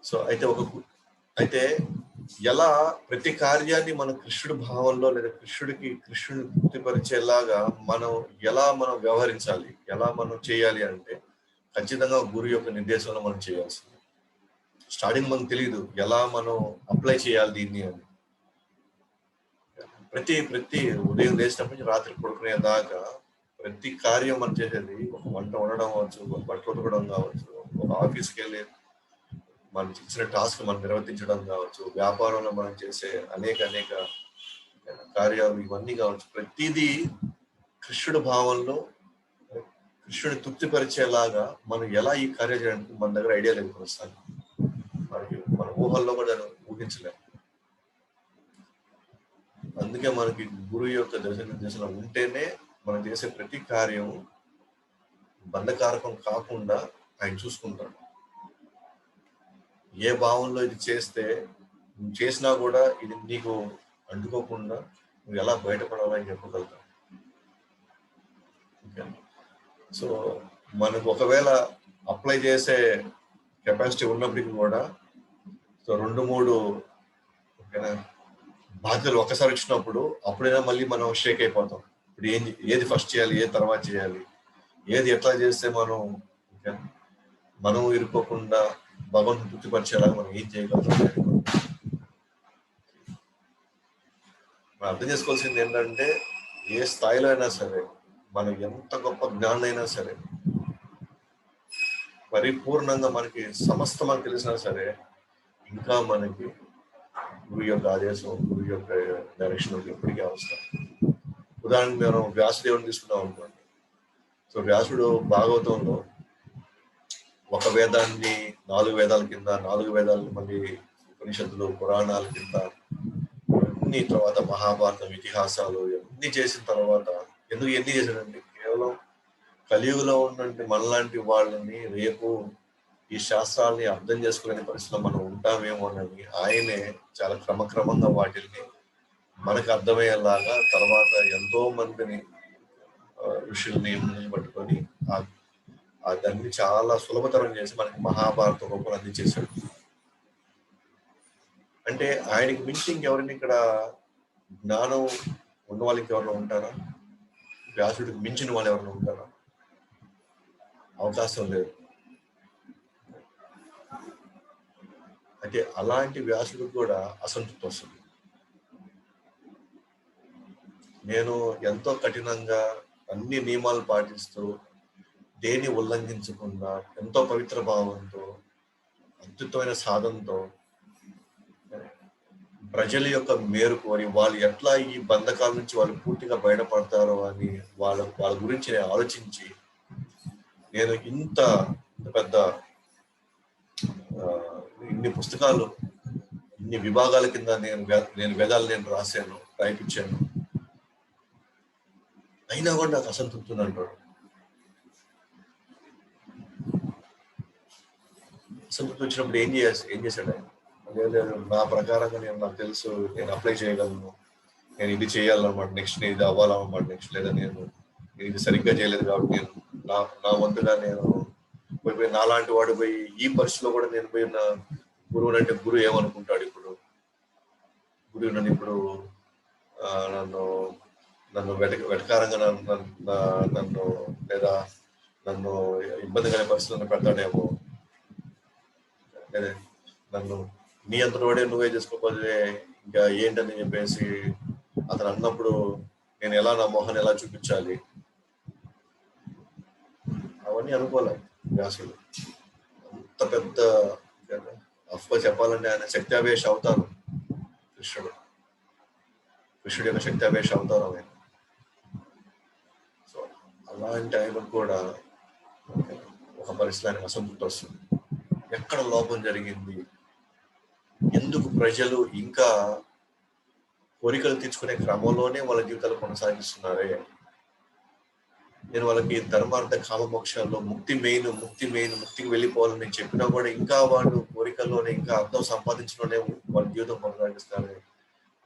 సో అయితే ఎలా ప్రతి కార్యాన్ని మన కృష్ణుడి భావంలో లేదా కృష్ణుడిని తృప్తిపరిచేలాగా మనం వ్యవహరించాలి, ఎలా మనం చేయాలి అంటే ఖచ్చితంగా గురు యొక్క నిర్దేశంలో మనం చేయాల్సింది. స్టార్టింగ్ మనకు తెలియదు ఎలా మనం అప్లై చేయాలి దీన్ని అని. ప్రతి ఉదయం లేచినప్పటి నుంచి రాత్రి పడుకునే దాకా ప్రతి కార్యం మనం చేసేది, ఒక వంట వండడం కావచ్చు, ఒక బట్టలు ఉతకడం కావచ్చు, ఒక ఆఫీస్కి వెళ్ళి మనం ఇచ్చిన టాస్క్ మనం నిర్వర్తించడం కావచ్చు, వ్యాపారంలో మనం చేసే అనేక కార్యాలు ఇవన్నీ కావచ్చు, ప్రతిదీ కృష్ణుడి భావంలో కృష్ణుడి తృప్తిపరిచేలాగా మనం ఎలా ఈ కార్యం చేయడానికి మన దగ్గర ఐడియా లేదు. మనకి మన ఊహల్లో కూడా ఊహించలేము. అందుకే మనకి గురువు యొక్క దశ నిర్దేశం ఉంటేనే మనం చేసే ప్రతి కార్యం బంధకారకం కాకుండా ఆయన చూసుకుంటాడు. ఏ భావంలో ఇది చేస్తే నువ్వు చేసినా కూడా ఇది నీకు అంటుకోకుండా నువ్వు ఎలా బయటపడాలని చెప్పగలుగుతావు. ఓకే, సో మనకు ఒకవేళ అప్లై చేసే కెపాసిటీ ఉన్నప్పటికీ కూడా సో 2-3 ఓకేనా బాధ్యతలు ఒక్కసారి వచ్చినప్పుడు అప్పుడైనా మళ్ళీ మనం షేక్ అయిపోతాం. ఇప్పుడు ఏది ఫస్ట్ చేయాలి, ఏది తర్వాత చేయాలి, ఏది ఎట్లా చేస్తే మనం ఓకే మనం ఇరుక్కోకుండా భగవంతుని తృప్తిపరిచేలాగా మనం ఏం చేయగలుగుతాం. మనం అర్థం చేసుకోవాల్సింది ఏంటంటే ఏ స్థాయిలో అయినా సరే మనం ఎంత గొప్ప జ్ఞానం అయినా సరే పరిపూర్ణంగా మనకి సమస్తం మనకు తెలిసినా సరే ఇంకా మనకి గురువు యొక్క ఆదేశం, గురువు యొక్క డైరెక్షన్ ఎప్పటికీ అవసరం. ఉదాహరణకు మనం వ్యాసదేవుని తీసుకున్నాం అనుకోండి. సో వ్యాసుడు భాగవతంలో ఒక వేదాన్ని 4 వేదాల కింద, 4 వేదాలను మళ్ళీ ఉపనిషత్తులు, పురాణాల కింద అన్ని, తర్వాత మహాభారతం, ఇతిహాసాలు ఇవన్నీ చేసిన తర్వాత ఎందుకు ఎన్ని చేశాడండి? కేవలం కలియుగంలో ఉన్నటువంటి మనలాంటి వాళ్ళని రేపు ఈ శాస్త్రాలని అర్థం చేసుకునే పరిస్థితిలో మనం ఉంటామేమోనని ఆయనే చాలా క్రమక్రమంగా వాటిని మనకు అర్థమయ్యేలాగా తర్వాత ఎంతో మందిని ఋషుల్ని పట్టుకొని దాన్ని చాలా సులభతరం చేసి మనకి మహాభారత రూపంలో అందించేశాడు. అంటే ఆయనకి మించి ఇంకెవరిని ఇక్కడ జ్ఞానం ఉన్న వాళ్ళు ఇంకెవరైనా ఉంటారా? వ్యాసుడికి మించిన వాళ్ళు ఎవరైనా ఉంటారా? అవకాశం లేదు. అయితే అలాంటి వ్యాసుడికి కూడా అసంతృప్తి వస్తుంది. నేను ఎంతో కఠినంగా అన్ని నియమాలు పాటిస్తూ దేన్ని ఉల్లంఘించకుండా ఎంతో పవిత్ర భావంతో అద్భుతమైన సాధనతో ప్రజల యొక్క మేలు కోరి వాళ్ళు ఎట్లా ఈ బంధకాల నుంచి వాళ్ళు పూర్తిగా బయటపడతారో అని వాళ్ళ గురించి నేను ఆలోచించి నేను ఇంత పెద్ద ఇన్ని పుస్తకాలు, ఇన్ని విభాగాల కింద నేను వేదాలు రాశాను, రాయిపించాను, అయినా కూడా నాకు అసంతృప్తి అంటాడు. అసంతృప్తి వచ్చినప్పుడు ఏం చేశాడు ఆయన? లేదు, నా ప్రకారంగా నాకు తెలుసు, నేను అప్లై చేయగలను, నేను ఇది చేయాలన్నమాట, నెక్స్ట్ నేను ఇది అవ్వాలన్నమాట, నెక్స్ట్ లేదా నేను ఇది సరిగ్గా చేయలేదు కాబట్టి నేను నా వంతుగా నేను పోయి నాలాంటి వాడు పోయి ఈ పరిస్థితిలో కూడా నేను పోయిన గురువుని అంటే గురువు ఏమనుకుంటాడు? ఇప్పుడు గురువు నన్ను ఇప్పుడు నన్ను వెటకారంగా నన్ను లేదా నన్ను ఇబ్బంది కలిగే పరిస్థితులను పెడతాడేమో, లేదా నన్ను నీ అంతటి వాడే నువ్వే చేసుకోకపోతే ఇంకా ఏంటని చెప్పేసి అతను అన్నప్పుడు నేను ఎలా నా మొహాన్ని ఎలా చూపించాలి? అవన్నీ అనుకోలే వ్యాసుడు. అంత పెద్ద అఫ్కోర్స్ చెప్పాలంటే ఆయన శక్త్యావేశ అవతారం కృష్ణుడి యొక్క శక్త్యావేశ అవతారం ఆయన. సో అలాంటి ఆయనకు కూడా ఒక పరిస్థితి ఆయనకు అసంతృప్తి వస్తుంది. ఎక్కడ లోపం జరిగింది? ఎందుకు ప్రజలు ఇంకా కోరికలు తీర్చుకునే క్రమంలోనే వాళ్ళ జీవితాలు కొనసాగిస్తున్నారే? నేను వాళ్ళకి ధర్మార్థ కామ మోక్షాల్లో ముక్తికి వెళ్ళిపోవాలని నేను చెప్పినా కూడా ఇంకా వాళ్ళు కోరికల్లోనే, ఇంకా అర్థం సంపాదించడంలోనే వాళ్ళ జీవితం కొనసాగిస్తారు.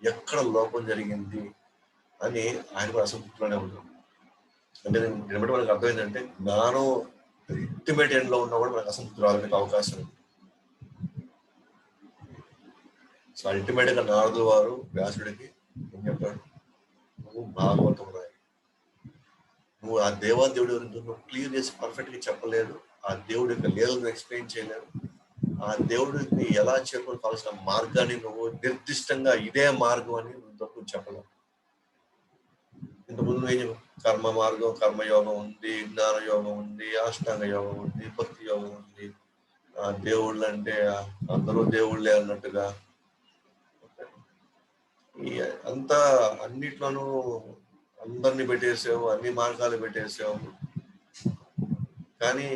ఎక్కడ లోపం జరిగింది అని ఆయన కూడా అసంతృప్తిలోనే ఉంటుంది. అంటే నేను బట్టి మనకు అర్థమైందంటే జ్ఞానం అల్టిమేట్ ఎండ్ లో ఉన్నా కూడా మనకు అసంతృప్తి రావడానికి అవకాశం ఉంది. సో అల్టిమేట్ గా నారదుల వారు వ్యాసుడికి ఏం చెప్పాడు? నువ్వు భాగవతం రాయి, నువ్వు ఆ దేవాదేవుడి గురించి నువ్వు క్లియర్ చేసి పర్ఫెక్ట్ గా చెప్పలేదు, ఆ దేవుడి యొక్క లీలను ఎక్స్ప్లెయిన్ చేయలేదు, ఆ దేవుడిని ఎలా చేరుకొని కావాల్సిన మార్గాన్ని నువ్వు నిర్దిష్టంగా ఇదే మార్గం అని నువ్వు చెప్పలేవు. ఇంతకుముందు ఏం కర్మ మార్గం, కర్మయోగం ఉంది, జ్ఞాన యోగం ఉంది, అష్టాంగ యోగం ఉంది, భక్తి యోగం ఉంది, దేవుళ్ళు అంటే అందరూ దేవుళ్ళే అన్నట్టుగా అంతా అన్నిట్లోనూ అందరినీ పెట్టేసావు, అన్ని మార్గాలు పెట్టేసావు. కానీ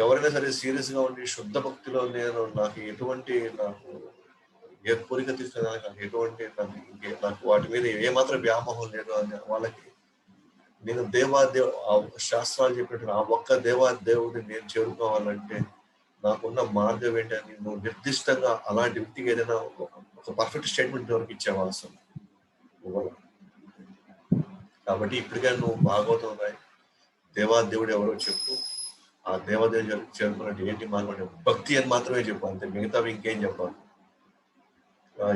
ఎవరైనా సరే సీరియస్ గా ఉండి శుద్ధ భక్తిలో నాకు ఏ కోరిక తీసుకున్నాక నాకు ఎటువంటి నాకు వాటి మీద ఏమాత్రం వ్యామోహం లేదు అని వాళ్ళకి నేను ఆ శాస్త్రాలు చెప్పినట్టు ఆ ఒక్క దేవుడిని నేను చేరుకోవాలంటే నాకున్న మార్గం ఏంటని నువ్వు నిర్దిష్టంగా అలాంటి వ్యక్తికి ఏదైనా ఒక పర్ఫెక్ట్ స్టేట్మెంట్ వరకు ఇచ్చావా అసలు? కాబట్టి ఇప్పటికైనా నువ్వు భాగవతం రాయి, దేవుడు ఎవరో చెప్పు, ఆ దేవాదేవుడు చేరుకున్నట్టు ఏంటి మార్గం, భక్తి అని మాత్రమే చెప్పు, అంతే. మిగతావి ఇంకేం చెప్పాలి?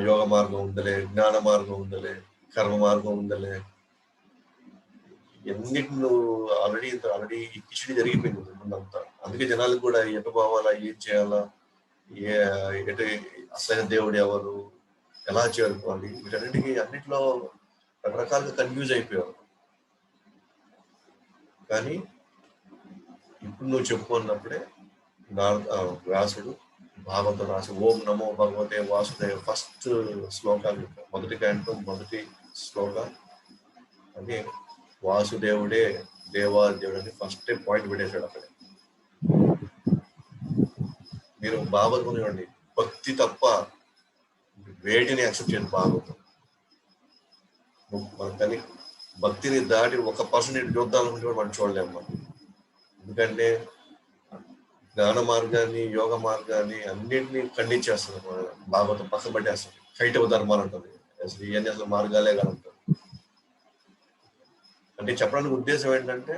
యోగ మార్గం ఉందలే, జ్ఞాన మార్గం ఉందలే, కర్మ మార్గం ఉందలే, ఎన్నిటి నువ్వు ఆల్రెడీ ఈ కిచిడి జరిగిపోయింది ముందంతా. అందుకే జనాలకు కూడా ఎటు పోవాలా, ఏం చేయాలా, ఎటు అసలైన దేవుడు ఎవరు, ఎలా చేరుకోవాలి, అన్నిట్లో రకరకాలుగా కన్ఫ్యూజ్ అయిపోయావు. కానీ ఇప్పుడు నువ్వు చెప్పుకున్నప్పుడే వ్యాసుడు భాగవతం రాసి ఓం నమో భగవతే వాసుదేవ ఫస్ట్ శ్లోకాలు, మొదటి క్యాంటం మొదటి శ్లోక అని వాసుదేవుడే దేవాదేవుడు అని ఫస్ట్ పాయింట్ పెట్టేశాడు అక్కడ. మీరు భాగవతం ఇవ్వండి, భక్తి తప్ప వేటిని యాక్సెప్ట్ చేయండి. భాగవతం కానీ భక్తిని దాటి 1% చూద్దామనుకుంటే మనం చూడలేము మనం. ఎందుకంటే జ్ఞాన మార్గాన్ని, యోగ మార్గాన్ని అన్నింటినీ ఖండించేస్తుంది భాగవతం, పక్కన పట్టేస్తుంది. కైటవ ధర్మాలు ఉంటుంది, అసలు ఇవన్నీ అసలు మార్గాలే కలుగుతాయి. అంటే చెప్పడానికి ఉద్దేశం ఏంటంటే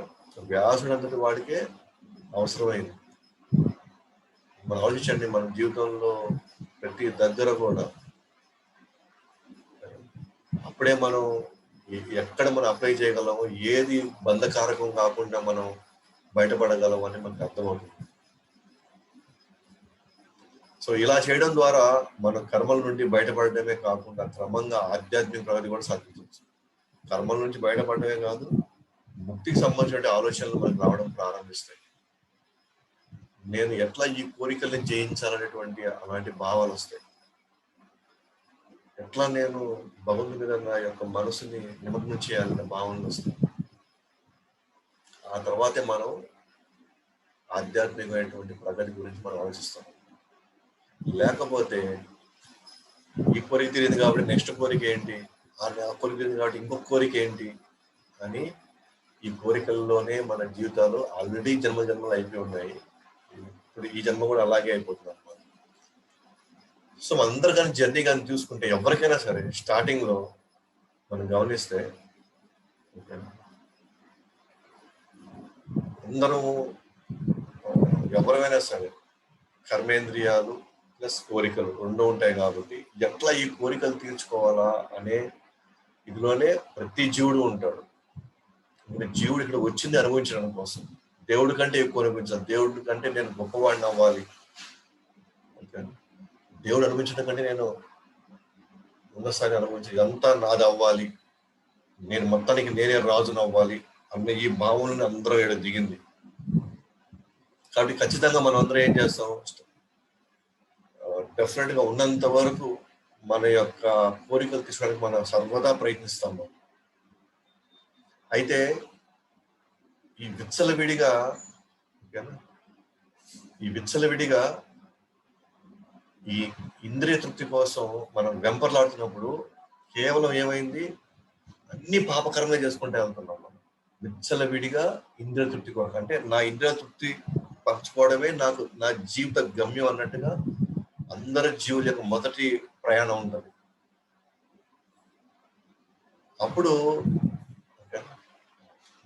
వ్యాసుడు అంతటి వాడికే అవసరమైంది. మనం ఆలోచించండి, మన జీవితంలో ప్రతి దగ్గర కూడా అప్పుడే మనం ఎక్కడ మనం అప్లై చేయగలము, ఏది బంధకారకం కాకుండా మనం బయటపడగలము అని మనకు అర్థమవుతుంది. సో ఇలా చేయడం ద్వారా మన కర్మల నుండి బయటపడటమే కాకుండా క్రమంగా ఆధ్యాత్మిక ప్రగతి కూడా సాధించవచ్చు. కర్మల నుంచి బయటపడటమే కాదు, ముక్తికి సంబంధించిన ఆలోచనలు మనకు రావడం ప్రారంభిస్తాయి. నేను ఎట్లా ఈ కోరికల్ని జయించాలనేటువంటి అలాంటి భావాలు వస్తాయి. ఎట్లా నేను భగవంతుని మీద నా యొక్క మనసుని నిమగ్నం చేయాలనే భావనలు వస్తాయి. ఆ తర్వాతే మనం ఆధ్యాత్మికమైనటువంటి ప్రగతి గురించి మనం ఆలోచిస్తాం. లేకపోతే ఈ కోరిక తీరింది కాబట్టి నెక్స్ట్ కోరిక ఏంటి, ఆ కోరిక తీరింది కాబట్టి ఇంకొక కోరిక ఏంటి అని ఈ కోరికల్లోనే మన జీవితాలు ఆల్రెడీ జన్మలు అయిపోయి ఉన్నాయి. ఇప్పుడు ఈ జన్మ కూడా అలాగే అయిపోతుంది అన్నమాట. సో అందరు కానీ జర్నీ కానీ చూసుకుంటే ఎవరికైనా సరే స్టార్టింగ్ లో మనం గమనిస్తే అందరూ ఎవరైనా సరే కర్మేంద్రియాలు ప్లస్ కోరికలు రెండు ఉంటాయి. కాబట్టి ఎట్లా ఈ కోరికలు తీర్చుకోవాలా అనే ఇదిలోనే ప్రతి జీవుడు ఉంటాడు. జీవుడు ఇక్కడ వచ్చింది అనుభవించడం కోసం, దేవుడి కంటే ఎక్కువ అనుభవించాలి, దేవుడి కంటే నేను గొప్పవాడిని అవ్వాలి, దేవుడు అనుభవించడం కంటే నేను ఉన్నసారి అనుభవించాలి, అంతా నాది అవ్వాలి, నేను మొత్తానికి నేనే రాజును అవ్వాలి అన్న ఈ భావనని అందరూ ఇక్కడ దిగింది. కాబట్టి ఖచ్చితంగా మనం అందరం ఏం చేస్తాం, డెఫినెట్ గా ఉన్నంత వరకు మన యొక్క కోరికలు తీసుకోవడానికి మనం సర్వదా ప్రయత్నిస్తాము. అయితే ఈ విచ్చలవిడిగా ఈ ఇంద్రియ తృప్తి కోసం మనం వెంపర్లాడుతున్నప్పుడు కేవలం ఏమైంది, అన్ని పాపకరంగా చేసుకుంటే వెళ్తున్నాం మనం. విచ్చలవిడిగా ఇంద్రియ తృప్తి కొరకు, అంటే నా ఇంద్రియ తృప్తి పరచుకోవడమే నాకు నా జీవిత గమ్యం అన్నట్టుగా అందరి జీవుల యొక్క మొదటి ప్రయాణం ఉంటుంది. అప్పుడు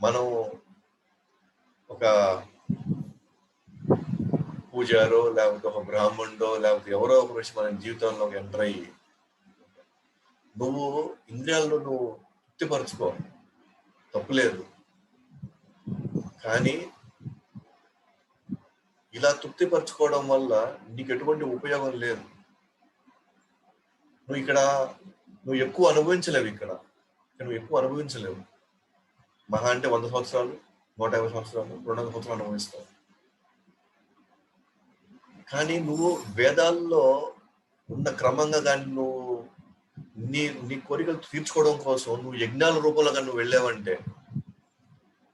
మనం ఒక పూజారో లేకపోతే ఒక బ్రాహ్మణుడో లేకపోతే ఎవరో ఒక వచ్చి మన జీవితంలో ఎంటర్ అయ్యి నువ్వు ఇంద్రియాలను నువ్వు తృప్తిపరచుకో, తప్పులేదు. కానీ ఇలా తృప్తిపరచుకోవడం వల్ల నీకు ఎటువంటి ఉపయోగం లేదు. నువ్వు ఎక్కువ అనుభవించలేవు. నువ్వు ఎక్కువ అనుభవించలేవు. మహా అంటే 100 సంవత్సరాలు, 150 సంవత్సరాలు, 200 సంవత్సరాలు అనుభవిస్తావు. కానీ నువ్వు వేదాల్లో ఉన్న క్రమంగా కానీ నువ్వు నీ కోరికలు తీర్చుకోవడం కోసం నువ్వు యజ్ఞాల రూపంలో కానీ నువ్వు వెళ్ళావంటే,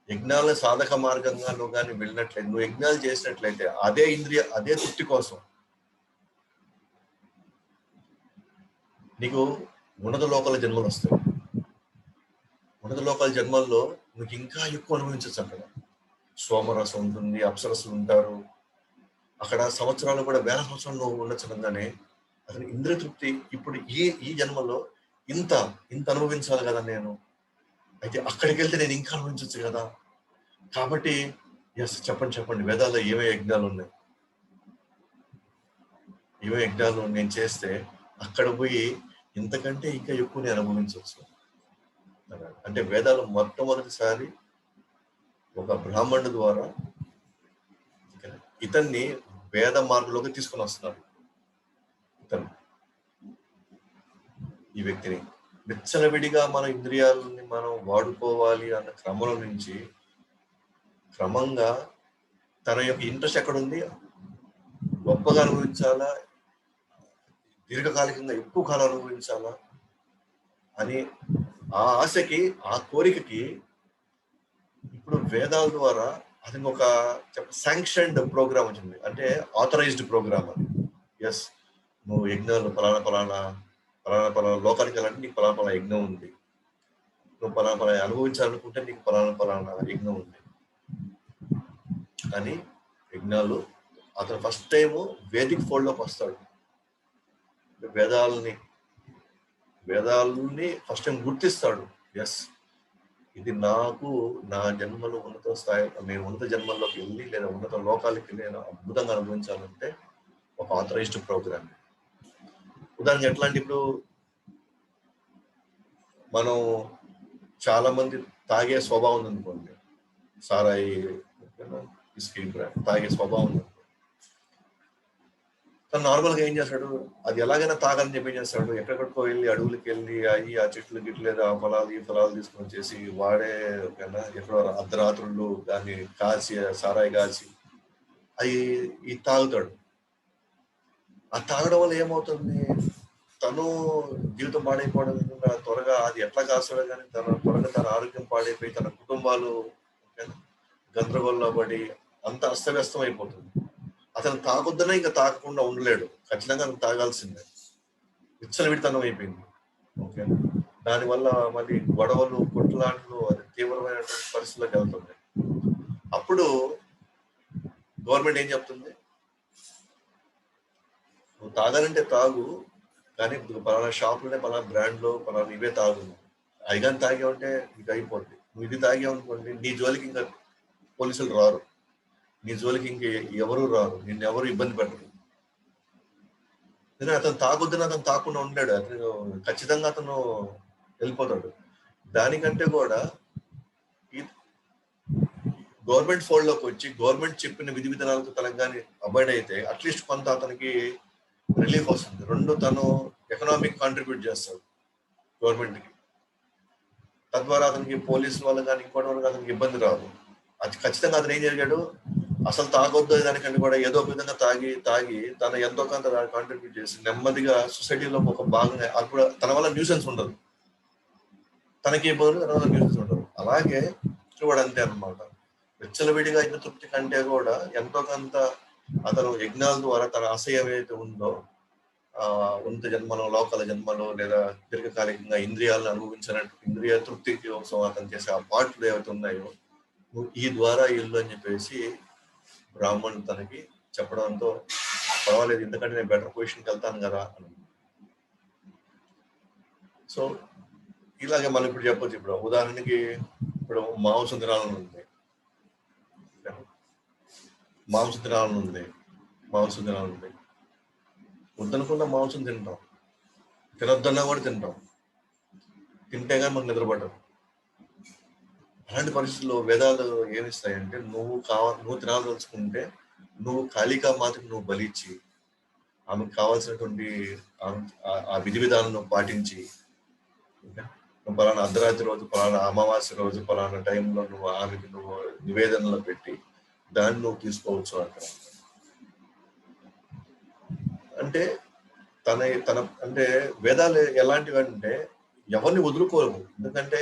యజ్ఞాల సాధక మార్గంగా నువ్వు కానీ వెళ్ళినట్లయితే, నువ్వు యజ్ఞాలు చేసినట్లయితే అదే తృప్తి కోసం నీకు ఉన్నత లోకాల జన్మలు వస్తాయి. ఉన్నత లోకాల జన్మల్లో నీకు ఇంకా ఎక్కువ అనుభవించచ్చు. అక్కడ సోమరసం ఉంటుంది, అప్సరసులు ఉంటారు. అక్కడ సంవత్సరాలు కూడా వేల సంవత్సరాలు నువ్వు ఉండొచ్చనగానే అసలు ఇంద్రియ తృప్తి ఇప్పుడు ఈ జన్మలో ఇంత ఇంత అనుభవించాలి కదా నేను, అయితే అక్కడికి వెళ్తే నేను ఇంకా అనుభవించవచ్చు కదా. కాబట్టి ఎస్, చెప్పండి వేదాల్లో ఏవే యజ్ఞాలు ఉన్నాయి, ఏవే యజ్ఞాలు నేను చేస్తే అక్కడ పోయి ఇంతకంటే ఇంకా ఎక్కువ నేను అనుభవించవచ్చు. అంటే వేదాలు మొట్టమొదటిసారి ఒక బ్రాహ్మణుడు ద్వారా ఇతన్ని వేద మార్గంలోకి తీసుకొని వస్తున్నారు. ఇతను ఈ వ్యక్తిని విచ్చలవిడిగా మన ఇంద్రియాలని మనం వాడుకోవాలి అన్న క్రమంలో నుంచి క్రమంగా తన యొక్క ఇంట్రెస్ట్ ఎక్కడుంది, గొప్పగా అనుభవించాలా, దీర్ఘకాలికంగా ఎక్కువ కాలం అనుభవించాలా అని ఆ ఆశకి, ఆ కోరికకి ఇప్పుడు వేదాల ద్వారా అది ఒక శాంక్షన్డ్ ప్రోగ్రామ్ వచ్చింది. అంటే ఆథరైజ్డ్ ప్రోగ్రామ్ అది. ఎస్, నువ్వు యజ్ఞాలు పలానా లోకానికి వెళ్ళాలంటే నీకు పలానా యజ్ఞం ఉంది, నువ్వు పలానా అనుభవించాలనుకుంటే నీకు పలానా యజ్ఞం ఉంది అని యజ్ఞాలు. అతను ఫస్ట్ టైము వేదిక్ ఫోల్డ్లోకి వస్తాడు. వేదాలని ఫస్ట్ టైం గుర్తిస్తాడు. ఎస్, ఇది నాకు నా జన్మలో ఉన్నత స్థాయి, నేను ఉన్నత జన్మల్లోకి వెళ్ళి లేదా ఉన్నత లోకాలకి నేను అద్భుతంగా అనుభవించాలంటే ఒక ఆథరైజ్డ్ ప్రోగ్రామ్. ఉదాహరణకి ఎట్లా అంటే ఇప్పుడు మనం చాలా మంది తాగే స్వభావం ఉంది అనుకోండి, సారాయి తాగే స్వభావం ఉంది. తను నార్మల్గా ఏం చేస్తాడు, అది ఎలాగైనా తాగాలని చెప్పి ఏం చేస్తాడు, ఎక్కడెక్కడికో వెళ్ళి అడవులకి వెళ్ళి ఆ చెట్లు గిట్లు లేదా ఆ ఫలాలు తీసుకొని వచ్చేసి వాడే ఎక్కడో అర్ధరాత్రులు దాన్ని కాసి సారాయి కాసి అవి తాగుతాడు. ఆ తాగడం వల్ల ఏమవుతుంది, తను జీవితం పాడైపోవడం త్వరగా అది ఎట్లా కాస్తాడో కానీ త్వరగా తన ఆరోగ్యం పాడైపోయి తన కుటుంబాలు గందరగోళంలో పడి అంత అస్తవ్యస్తం అయిపోతుంది. అతను తాగొద్దనే ఇంకా తాగకుండా ఉండలేడు, ఖచ్చితంగా అతను తాగాల్సిందే. విచ్చలవిడితనం అయిపోయింది. ఓకే, దానివల్ల మళ్ళీ గొడవలు, కొట్లాటలు, అది తీవ్రమైనటువంటి పరిస్థితుల్లోకి వెళ్తుంది. అప్పుడు గవర్నమెంట్ ఏం చెప్తుంది, నువ్వు తాగాలంటే తాగు, కానీ పలానా షాపులోనే పలానా బ్రాండ్లో పలానా ఇవే తాగు. అయిగాని తాగావంటే నీకు అయిపోద్ది. నువ్వు ఇది తాగావనుకోండి, నీ జోలికి ఇంకా పోలీసులు రారు, నీ జోలికి ఇంక ఎవరు రారు, నిన్ను ఎవరు ఇబ్బంది పెట్టరు. అతను తాగొద్దని అతను తాకుండా ఉండలేడు, అతను ఖచ్చితంగా అతను వెళ్ళిపోతాడు. దానికంటే కూడా ఈ గవర్నమెంట్ ఫోల్డ్లోకి వచ్చి గవర్నమెంట్ చెప్పిన విధి విధానాలతో తెలంగాణ అవాయిడ్ అయితే అట్లీస్ట్ కొంత అతనికి రిలీఫ్ వస్తుంది. రెండు, తను ఎకనామిక్ కాంట్రిబ్యూట్ చేస్తాడు గవర్నమెంట్కి. తద్వారా అతనికి పోలీసుల వల్ల కానీ ఇంకోటి వల్ల అతనికి ఇబ్బంది రాదు. అది ఖచ్చితంగా అతను ఏం జరిగాడు, అసలు తాగొద్దు దానికంటే కూడా ఏదో ఒక విధంగా తాగి తను ఎంతో కొంత కాంట్రిబ్యూట్ చేసి నెమ్మదిగా సొసైటీలో ఒక భాగంగా అప్పుడు తన వల్ల న్యూసెన్స్ ఉండదు, తనకి ఇబ్బందులు, తన వల్ల న్యూసెన్స్ ఉండదు. అలాగే చూడు అంతే అనమాట. విచ్చలవిడిగా ఇంత తృప్తి కంటే కూడా ఎంతో కొంత అతను యజ్ఞాల ద్వారా తన ఆశయం ఏదైతే ఉందో ఉన్నత జన్మలో, లోకాల జన్మలో లేదా దీర్ఘకాలికంగా ఇంద్రియాలను అనుభవించాలంటే ఇంద్రియ తృప్తి కోసం అతను చేసే ఆ పాటలు ఏవైతే ఉన్నాయో ఈ ద్వారా ఇల్లు అని చెప్పేసి బ్రాహ్మణుడు తనకి చెప్పడంతో, పర్వాలేదు ఎందుకంటే నేను బెటర్ పొజిషన్కి వెళ్తాను కదా అని. సో ఇలాగే మనం ఇప్పుడు చెప్పొచ్చు. ఇప్పుడు ఉదాహరణకి ఇప్పుడు మాంసం తినాలని ఉంది, వద్దనుకున్న మాంసం తింటాం, తినొద్దన్నా కూడా తింటాం, తింటే కానీ మనకు నిద్రపడదు. అలాంటి పరిస్థితుల్లో వేదాలు ఏమిస్తాయంటే, నువ్వు తినాల్సుకుంటే నువ్వు కాళికా మాతకి నువ్వు బలిచ్చి ఆమెకు కావాల్సినటువంటి ఆ విధి విధాలను పాటించి, నువ్వు పలానా అర్ధరాత్రి రోజు, పలానా అమావాస్య రోజు, పలానా టైంలో నువ్వు ఆమెకి నువ్వు నివేదనలో పెట్టి దాన్ని నువ్వు తీసుకోవచ్చు అక్కడ. అంటే తన అంటే వేదాలు ఎలాంటివి అంటే ఎవరిని వదులుకోరు. ఎందుకంటే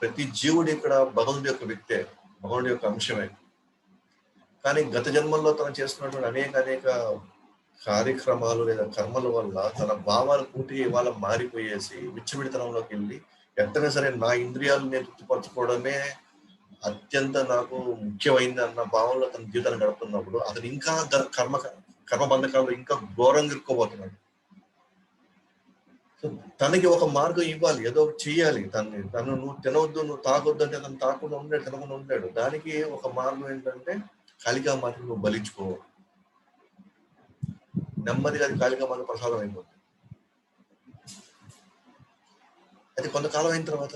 ప్రతి జీవుడు ఇక్కడ భగవంతుడి యొక్క వ్యక్తే, భగవంతుడి యొక్క అంశమే. కానీ గత జన్మల్లో తను చేస్తున్నటువంటి అనేక కార్యక్రమాలు లేదా కర్మల వల్ల తన భావాలు పూర్తిగా ఇవాళ మారిపోయేసి విచ్చమిడితనంలోకి వెళ్ళి ఎట్టనే సరే నా ఇంద్రియాలు నేను తృప్తిపరచుకోవడమే అత్యంత నాకు ముఖ్యమైంది అన్న భావంలో తన జీవితాన్ని గడుపుతున్నప్పుడు అతను ఇంకా కర్మబంధకాలు ఇంకా ఘోరంగా ఇరుక్కోబోతున్నాడు. తనకి ఒక మార్గం ఇవ్వాలి, ఏదో ఒకటి చెయ్యాలి. తను నువ్వు తినవద్దు, నువ్వు తాగొద్దు అంటే తను తాకుండా ఉంటాడు, తినకుండా ఉంటాడు. దానికి ఒక మార్గం ఏంటంటే కాళికా మాతను నువ్వు బలించుకో. నెమ్మదిగా అది కాళికా మాత ప్రసాదం అయిపోతుంది. అది కొంతకాలం అయిన తర్వాత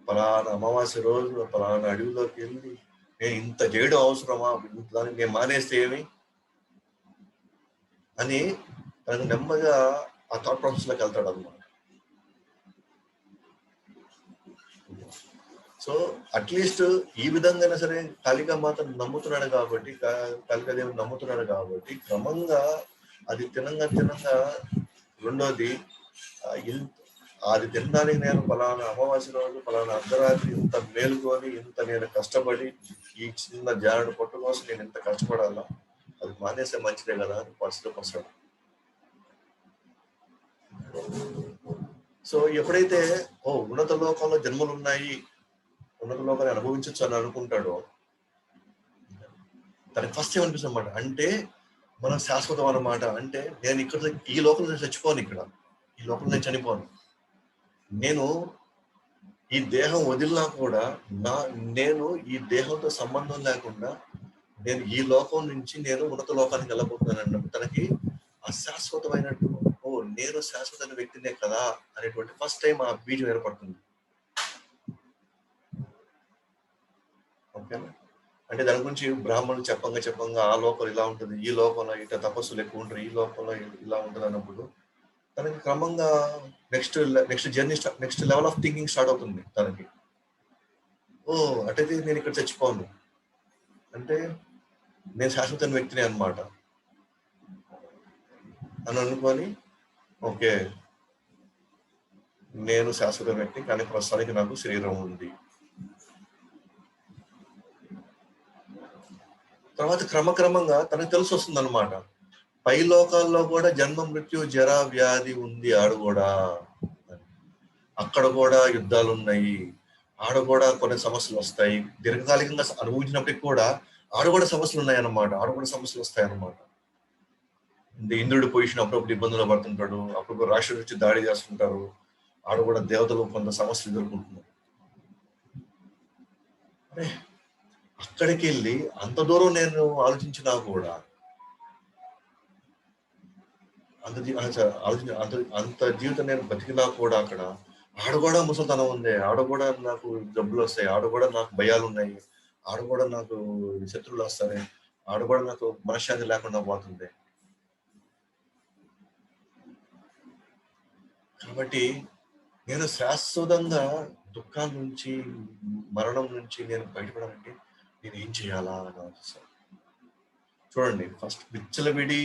పలానా అమావాస్య రోజు పలానా అడవిలోకి వెళ్ళి నేను ఇంత చేయడం అవసరమా, దానికి నేను మానేస్తే ఏమి అని తనకు నెమ్మదిగా ఆ థాట్ ప్రాసెస్ లోకి వెళ్తాడు అన్నమాట. సో అట్లీస్ట్ ఈ విధంగా సరే కాళికా మాతను నమ్ముతున్నాడు కాబట్టి, కాళికాదేవిని నమ్ముతున్నాడు కాబట్టి క్రమంగా అది తినంగా రెండోది అది తినడానికి నేను పలానా అమావాస్య రోజు పలానా అర్ధరాత్రి ఇంత మేలుకొని ఇంత నేను కష్టపడి ఈ చిన్న జానుడు పొట్టు కోసం నేను ఇంత కష్టపడాలా, అది మానేసే మంచిదే కదా అని పరిస్థితికి వస్తాడు. సో ఎప్పుడైతే ఉన్నత లోకంలో జన్మలు ఉన్నాయి, ఉన్నత లోకాన్ని అనుభవించవచ్చు అని అనుకుంటాడో తనకి ఫస్ట్ ఏమనిపిస్తుంది అన్నమాట, అంటే మనం శాశ్వతం అన్నమాట. అంటే నేను ఇక్కడ ఈ లోకంలో చచ్చిపోను, ఇక్కడ ఈ లోకంలో నేను చనిపోను, నేను ఈ దేహం వదిలినా కూడా నేను ఈ దేహంతో సంబంధం లేకుండా నేను ఈ లోకం నుంచి నేను ఉన్నత లోకానికి వెళ్ళబోతున్నాను అన్నప్పుడు తనకి అశాశ్వతమైనట్టు నేను శాశ్వతమైన వ్యక్తినే కదా అనేటువంటి ఫస్ట్ టైం ఆ బీజం ఏర్పడుతుంది. ఓకేనా? అంటే దాని గురించి బ్రాహ్మణులు చెప్పంగా ఆ లోపల ఇలా ఉంటుంది, ఈ లోపల ఇట్లా తపస్సులు ఎక్కువ ఉంటారు, ఈ లోపల ఇలా ఉంటుంది అన్నప్పుడు తనకి క్రమంగా next journey next level of thinking start అవుతుంది తనకి. అటైతే నేను ఇక్కడ చచ్చిపోను, అంటే నేను శాశ్వత వ్యక్తిని అన్నమాట అని అనుకొని ఓకే నేను శాశ్వత వ్యక్తి కానీ ప్రస్తుతానికి నాకు శరీరం ఉంది. తర్వాత క్రమక్రమంగా తనకు తెలిసి వస్తుంది అనమాట, పై లోకాల్లో కూడా జన్మ మృత్యు జర వ్యాధి ఉంది, ఆడ కూడా అక్కడ కూడా యుద్ధాలు ఉన్నాయి, ఆడ కూడా కొన్ని సమస్యలు వస్తాయి, దీర్ఘకాలికంగా అనుభవించినప్పటికి కూడా ఆడ కూడా సమస్యలు ఉన్నాయన్నమాట, ఆడ కూడా సమస్యలు వస్తాయన్నమాట. ఇంద్రుడి పొజిషన్ అప్పుడప్పుడు ఇబ్బందులు పడుతుంటాడు, అప్పుడు రాక్షసులు వచ్చి దాడి చేస్తుంటారు, ఆడ కూడా దేవతలు కొంత సమస్యలు ఎదుర్కొంటున్నారు. అక్కడికి వెళ్ళి అంత దూరం నేను ఆలోచించినా కూడా అంత జీవితం నేను బతికినా కూడా అక్కడ ఆడ కూడా ముసలితనం ఉంది, ఆడ కూడా నాకు జబ్బులు వస్తాయి, ఆడ కూడా నాకు భయాలు ఉన్నాయి, ఆడ కూడా నాకు శత్రువులు వస్తాయి, ఆడ కూడా నాకు మనశ్శాంతి లేకుండా పోతుంది. కాబట్టి నేను శాశ్వతంగా దుఃఖాల నుంచి మరణం నుంచి నేను బయటపడాలంటే నేను ఏం చేయాలా అని ఆలోచిస్తాను. చూడండి, ఫస్ట్ విచ్చలవిడి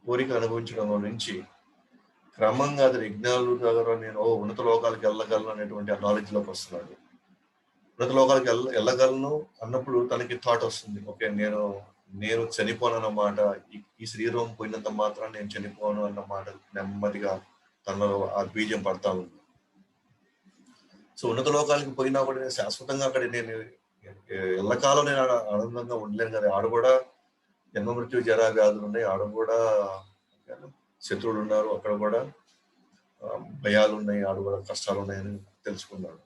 కోరిక అనుభవించడం నుంచి క్రమంగా అది యజ్ఞాలు ద్వారా నేను ఉన్నత లోకాలకు వెళ్ళగలను అనేటువంటి ఆ నాలెడ్జ్ లోకి వస్తున్నాడు. ఉన్నత లోకాలకు వెళ్ళగలను అన్నప్పుడు తనకి థాట్ వస్తుంది, ఓకే నేను చనిపోను అన్నమాట, ఈ శరీరం పోయినంత మాత్రం నేను చనిపోను అన్నమాట నెమ్మదిగా తనలో ఆ బీజం పడతా ఉంది. సో ఉన్నత లోకాలకు పోయినా కూడా నేను శాశ్వతంగా అక్కడ నేను ఎల్లకాలం నేను ఆనందంగా ఉండలేను కదా, ఆడ కూడా జన్మ మృత్యు జరా వ్యాధులు ఉన్నాయి, ఆడ కూడా శత్రువులు ఉన్నారు, అక్కడ కూడా భయాలు ఉన్నాయి, ఆడ కూడా కష్టాలు ఉన్నాయని తెలుసుకున్నాడు.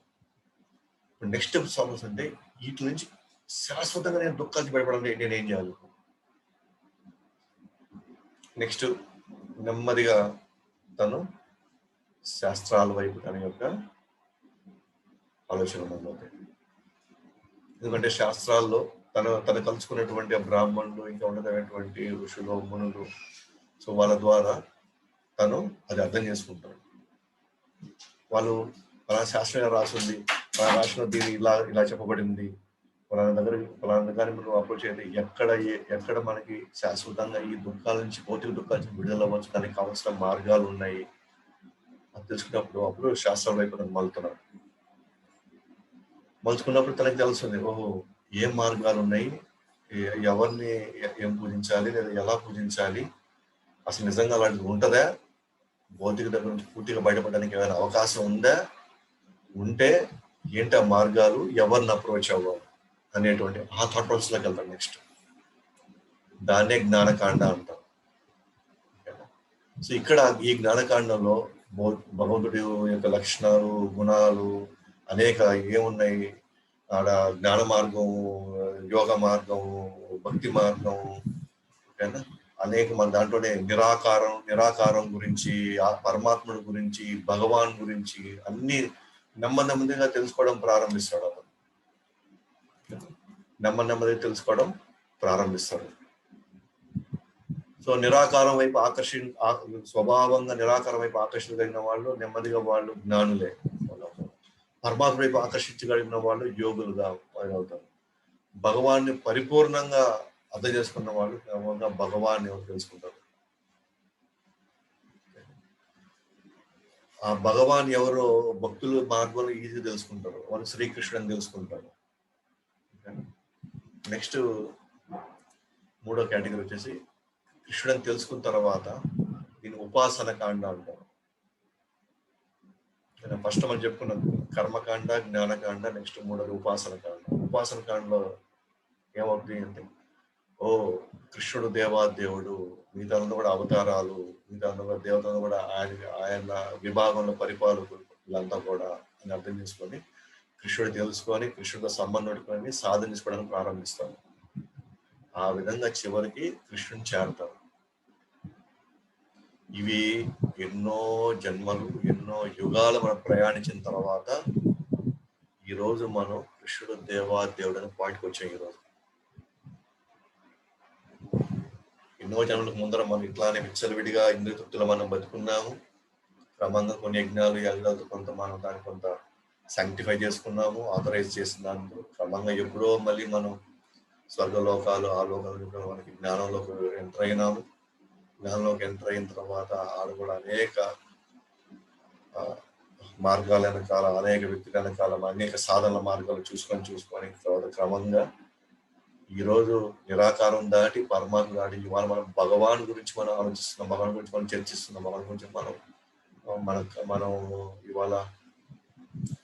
నెక్స్ట్ సమస్య అంటే వీటి నుంచి శాశ్వతంగా నేను దుఃఖానికి భయపడాలంటే నేనేం చేయాలి? నెక్స్ట్ నెమ్మదిగా తను శాస్త్రాల వైపు తన యొక్క ఆలోచన మొదలవుతాయి. ఎందుకంటే శాస్త్రాల్లో తను కలుసుకున్నటువంటి బ్రాహ్మణులు, ఇంకా ఉన్నతమైనటువంటి ఋషులు, మునులు, సో వాళ్ళ ద్వారా తను అది అర్థం చేసుకుంటాడు. వాళ్ళు పలానా శాస్త్రంగా రాసింది, పలానా రాష్ట్రంలో దీన్ని ఇలా చెప్పబడింది, పలానా కానీ మనం అప్రోచ్ చేయండి, ఎక్కడ మనకి శాశ్వతంగా ఈ దుఃఖాల నుంచి భౌతిక దుఃఖాల నుంచి విడుదలవ్వచ్చు, దానికి కావాల్సిన మార్గాలు ఉన్నాయి అది తెలుసుకున్నప్పుడు అప్పుడు శాస్త్రం వైపు తను మలుచుకున్నప్పుడు తనకి తెలుస్తుంది, ఏ మార్గాలు ఉన్నాయి, ఎవరిని ఏం పూజించాలి లేదా ఎలా పూజించాలి, అసలు నిజంగా అలాంటిది ఉంటుందా, భౌతిక దగ్గర నుంచి పూర్తిగా బయటపడడానికి ఏమైనా అవకాశం ఉందా, ఉంటే ఏంటి ఆ మార్గాలు, ఎవరిని అప్రోచ్ అవ్వాలి అనేటువంటి ఆ థాట్ ప్రాసెస్లోకి వెళ్తాం. నెక్స్ట్ దాన్నే జ్ఞానకాండ అంటాం. సో ఇక్కడ ఈ జ్ఞానకాండంలో భగవంతుడి యొక్క లక్షణాలు, గుణాలు అనేక ఏమున్నాయి, ఆడ జ్ఞాన మార్గం, యోగ మార్గం, భక్తి మార్గం, ఓకేనా, అనేక మన దాంట్లోనే నిరాకారం గురించి, ఆ పరమాత్ముడి గురించి, భగవాన్ గురించి అన్ని నెమ్మదిగా తెలుసుకోవడం ప్రారంభిస్తాడు. అతను నెమ్మదిగా తెలుసుకోవడం ప్రారంభిస్తాడు. సో నిరాకారం వైపు స్వభావంగా నిరాకారం వైపు ఆకర్షించగలిగిన వాళ్ళు నెమ్మదిగా వాళ్ళు జ్ఞానులే. పరమాత్మ వైపు ఆకర్షించగలిగిన వాళ్ళు యోగులుగా అవుతారు. భగవాన్ని పరిపూర్ణంగా అర్థం చేసుకున్న వాళ్ళు క్రమంగా భగవాన్ని తెలుసుకుంటారు. ఆ భగవాన్ ఎవరో భక్తులు మార్గంలో ఈజీ తెలుసుకుంటారు, వాళ్ళు శ్రీకృష్ణుడు అని తెలుసుకుంటారు. నెక్స్ట్ 3వ కేటగిరీ వచ్చేసి కృష్ణుడని తెలుసుకున్న తర్వాత దీన్ని ఉపాసన కాండ అంటారు. ఫస్ట్ మనం చెప్పుకున్నాం కర్మకాండ, జ్ఞానకాండ, నెక్స్ట్ 3వ ఉపాసన కాండ. ఉపాసన కాండలో ఏమవుతుంది అంటే, ఓ కృష్ణుడు దేవాదేవుడు, మిగతా కూడా అవతారాలు, మిగతా కూడా దేవతలు కూడా ఆయన విభాగంలో పరిపాలకులు, వీళ్ళంతా కూడా అని అర్థం చేసుకొని కృష్ణుడు తెలుసుకొని కృష్ణుడితో సంబంధం పెట్టుకొని సాధన చేసుకోవడానికి ప్రారంభిస్తాము. ఆ విధంగా చివరికి కృష్ణుని చేరతారు. ఇవి ఎన్నో జన్మలు, ఎన్నో యుగాలు మనం ప్రయాణించిన తర్వాత ఈరోజు మనం కృష్ణుడు దేవాదేవుడు అని పాయింట్కి వచ్చాం. ఈరోజు ఎన్నో జన్మలకు ముందర మనం ఇట్లానే విచ్చలవిడిగా ఇంద్రియ తృప్తులు మనం బతుకున్నాము. క్రమంగా కొన్ని యాగాలతో కొంత మనం దాన్ని కొంత శాంక్టిఫై చేసుకున్నాము, ఆథరైజ్ చేసినాము. క్రమంగా ఎప్పుడో మళ్ళీ మనం స్వర్గలోకాలు, ఆ లోకాలు మనకి జ్ఞానంలోకి ఎంటర్ అయినాము. జ్ఞానంలోకి ఎంటర్ అయిన తర్వాత ఆడ కూడా అనేక మార్గాల వెనకాల, అనేక వ్యక్తుల వెనకాల అనేక సాధనల మార్గాలు చూసుకొని తర్వాత క్రమంగా ఈరోజు నిరాకారం దాటి పరమాత్మ దాటి ఇవాళ మనం భగవాన్ గురించి మనం ఆలోచిస్తున్నాం, భగవాన్ గురించి మనం చర్చిస్తున్నాం, భగవాన్ గురించి మనం ఇవాళ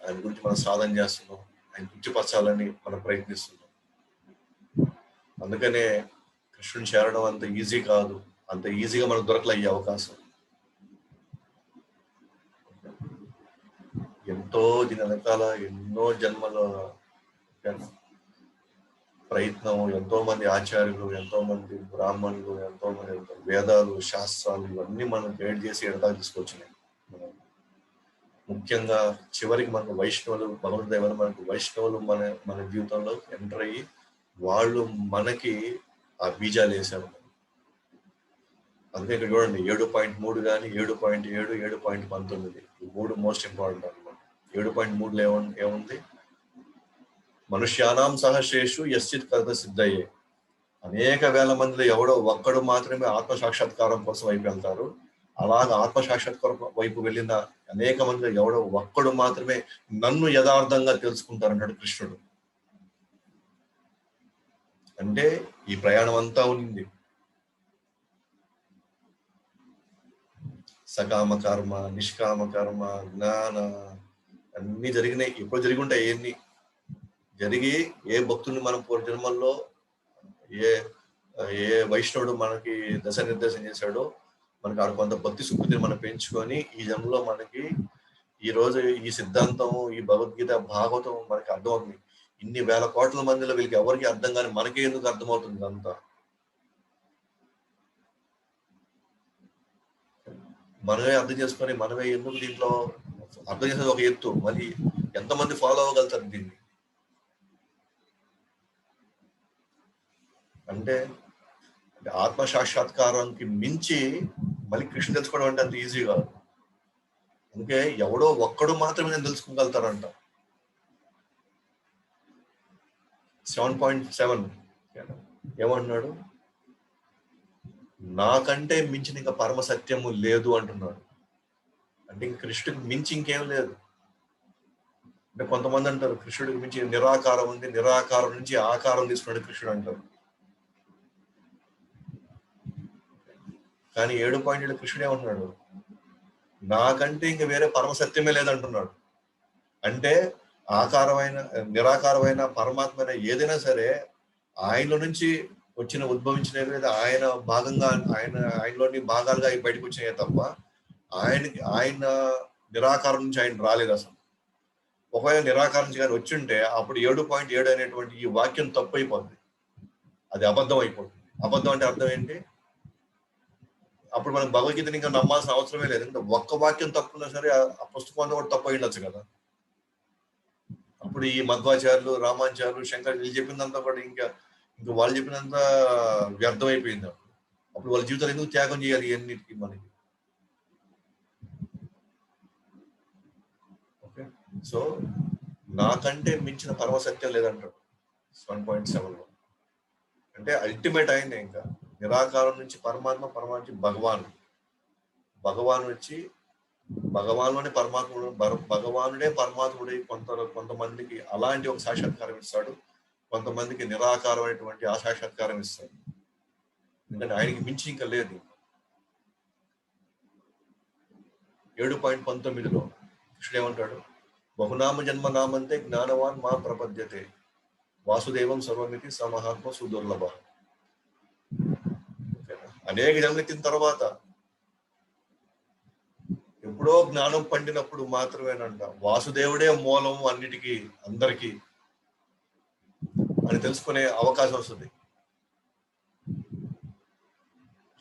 ఆయన గురించి మనం సాధన చేస్తున్నాం, ఆయన గుర్తుపరచాలని మనం ప్రయత్నిస్తున్నాం. అందుకనే కృష్ణుని చేరడం అంత ఈజీ కాదు, అంత ఈజీగా మనకు దొరకలే ఈ అవకాశం. ఎంతో దీని వెనకాల ఎన్నో జన్మల ప్రయత్నం, ఎంతో మంది ఆచార్యులు, ఎంతో మంది బ్రాహ్మణులు, ఎంతో మంది వేదాలు, శాస్త్రాలు ఇవన్నీ మనం గైడ్ చేసి ఎడదాకా తీసుకొచ్చినాయి. ముఖ్యంగా చివరికి మనకు వైష్ణవులు, భగవద్దేవులు మనకు వైష్ణవులు మన జీవితంలో ఎంటర్ అయ్యి వాళ్ళు మనకి ఆ బీజాలు వేశారు. అందుకే ఇక్కడ చూడండి 7.3 కానీ 7.7, 7.19 ఈ 3 మోస్ట్ ఇంపార్టెంట్ అనమాట. 7.3లో ఏముంది, మనుష్యానాం సహస్రేషు యశ్చిత్ కర్త సిద్ధయ్యే. అనేక వేల మందిలో ఎవడో ఒక్కడు మాత్రమే ఆత్మసాక్షాత్కారం కోసం వైపు వెళ్తారు. అలాగా ఆత్మసాక్షాత్కారం వైపు వెళ్ళిన అనేక మందిలో ఎవడో ఒక్కడు మాత్రమే నన్ను యథార్థంగా తెలుసుకుంటారంటాడు కృష్ణుడు. అంటే ఈ ప్రయాణం అంతా ఉంది. సకామ కర్మ, నిష్కామ కర్మ, జ్ఞాన అన్ని జరిగినాయి. ఎప్పుడు జరిగి ఉంటాయి, ఎన్ని జరిగి ఏ భక్తుల్ని మనం పూర్వజన్మల్లో ఏ వైష్ణవుడు మనకి దశ నిర్దేశం చేశాడో మనకి ఆడ కొంత భక్తి సుకృతిని మనం పెంచుకొని ఈ జన్మలో మనకి ఈ రోజు ఈ సిద్ధాంతం, ఈ భగవద్గీత, భాగవతం మనకి అర్థమవుతుంది. ఇన్ని వేల కోట్ల మందిలో వీళ్ళకి ఎవరికి అర్థం కానీ మనకే ఎందుకు అర్థమవుతుంది అంతా? మనమే అర్థం చేసుకొని మనమే ఎందుకు దీంట్లో అర్థం చేసేది ఒక ఎత్తు, మరి ఎంతమంది ఫాలో అవ్వగలుగుతారు దీన్ని? అంటే ఆత్మసాక్షాత్కారానికి మించి మళ్ళీ కృష్ణ తెలుసుకోవడం అంటే అంత ఈజీ కాదు. అందుకే ఎవడో ఒక్కడు మాత్రమే నేను తెలుసుకోగలుగుతారంట. 7.7 ఏమంటున్నాడు, నాకంటే మించిన ఇంకా పరమ సత్యము లేదు అంటున్నాడు. అంటే ఇంక కృష్ణుడికి మించి ఇంకేం లేదు. అంటే కొంతమంది అంటారు కృష్ణుడికి మించి నిరాకారం ఉంది, నిరాకారం నుంచి ఆకారం తీసుకున్నాడు కృష్ణుడు అంటారు. కానీ 7.7 కృష్ణుడు ఏమంటున్నాడు, నాకంటే ఇంక వేరే పరమసత్యమే లేదంటున్నాడు. అంటే ఆకారమైన నిరాకారమైన పరమాత్మైన ఏదైనా సరే ఆయనలో నుంచి ఉద్భవించినవి లేదా ఆయన భాగంగా ఆయనలోని భాగాలుగా అవి బయటకు వచ్చినాయి తప్ప ఆయన నిరాకారం నుంచి ఆయన రాలేదు అసలు. ఒకవేళ నిరాకారం నుంచి కానీ వచ్చింటే అప్పుడు 7.7 అనేటువంటి ఈ వాక్యం తప్పు అయిపోతుంది, అది అబద్ధం అయిపోతుంది. అబద్ధం అంటే అర్థం ఏంటి? అప్పుడు మనం భగవద్గీతని ఇంకా నమ్మాల్సిన అవసరమే లేదు. అంటే ఒక్క వాక్యం తప్పున్నా సరే ఆ పుస్తకం అంతా కూడా తప్పు అయి ఉండొచ్చు కదా. అప్పుడు ఈ మధ్వాచార్యులు, రామాచార్యులు, శంకర్ వీళ్ళు చెప్పిందంతా కూడా ఇంకా వాళ్ళు చెప్పినంతా వ్యర్థం అయిపోయింది. అప్పుడు వాళ్ళ జీవితాలు ఎందుకు త్యాగం చేయాలి ఇవన్నిటికీ మనకి? ఓకే, సో నాకంటే మించిన పరమసత్యం లేదంటాడు 1.7లో. అంటే అల్టిమేట్ అయింది. ఇంకా నిరాకారం నుంచి పరమాత్మ, పరమాత్మ నుంచి భగవాన్ వచ్చి భగవాన్లోనే పరమాత్ముడు, భగవానుడే పరమాత్ముడి కొంతమందికి అలాంటి ఒక సాక్షాత్కారం ఇస్తాడు, కొంతమందికి నిరాకారమైనటువంటి ఆ సాక్షాత్కారం ఇస్తాడు. ఎందుకంటే ఆయనకి మించి ఇంకా లేదు. 7.19లో కృష్ణుడు ఏమంటాడు, బహునామ జన్మ నామంతే జ్ఞానవాన్ మా ప్రపద్యతే వాసుదేవం సర్వమితి సమహాత్మ సుదుర్లభ. అనేక జన్మలెత్తిన తర్వాత ఎప్పుడో జ్ఞానం పండినప్పుడు మాత్రమేనంట వాసుదేవుడే మూలం అన్నిటికీ అందరికీ అని తెలుసుకునే అవకాశం వస్తుంది.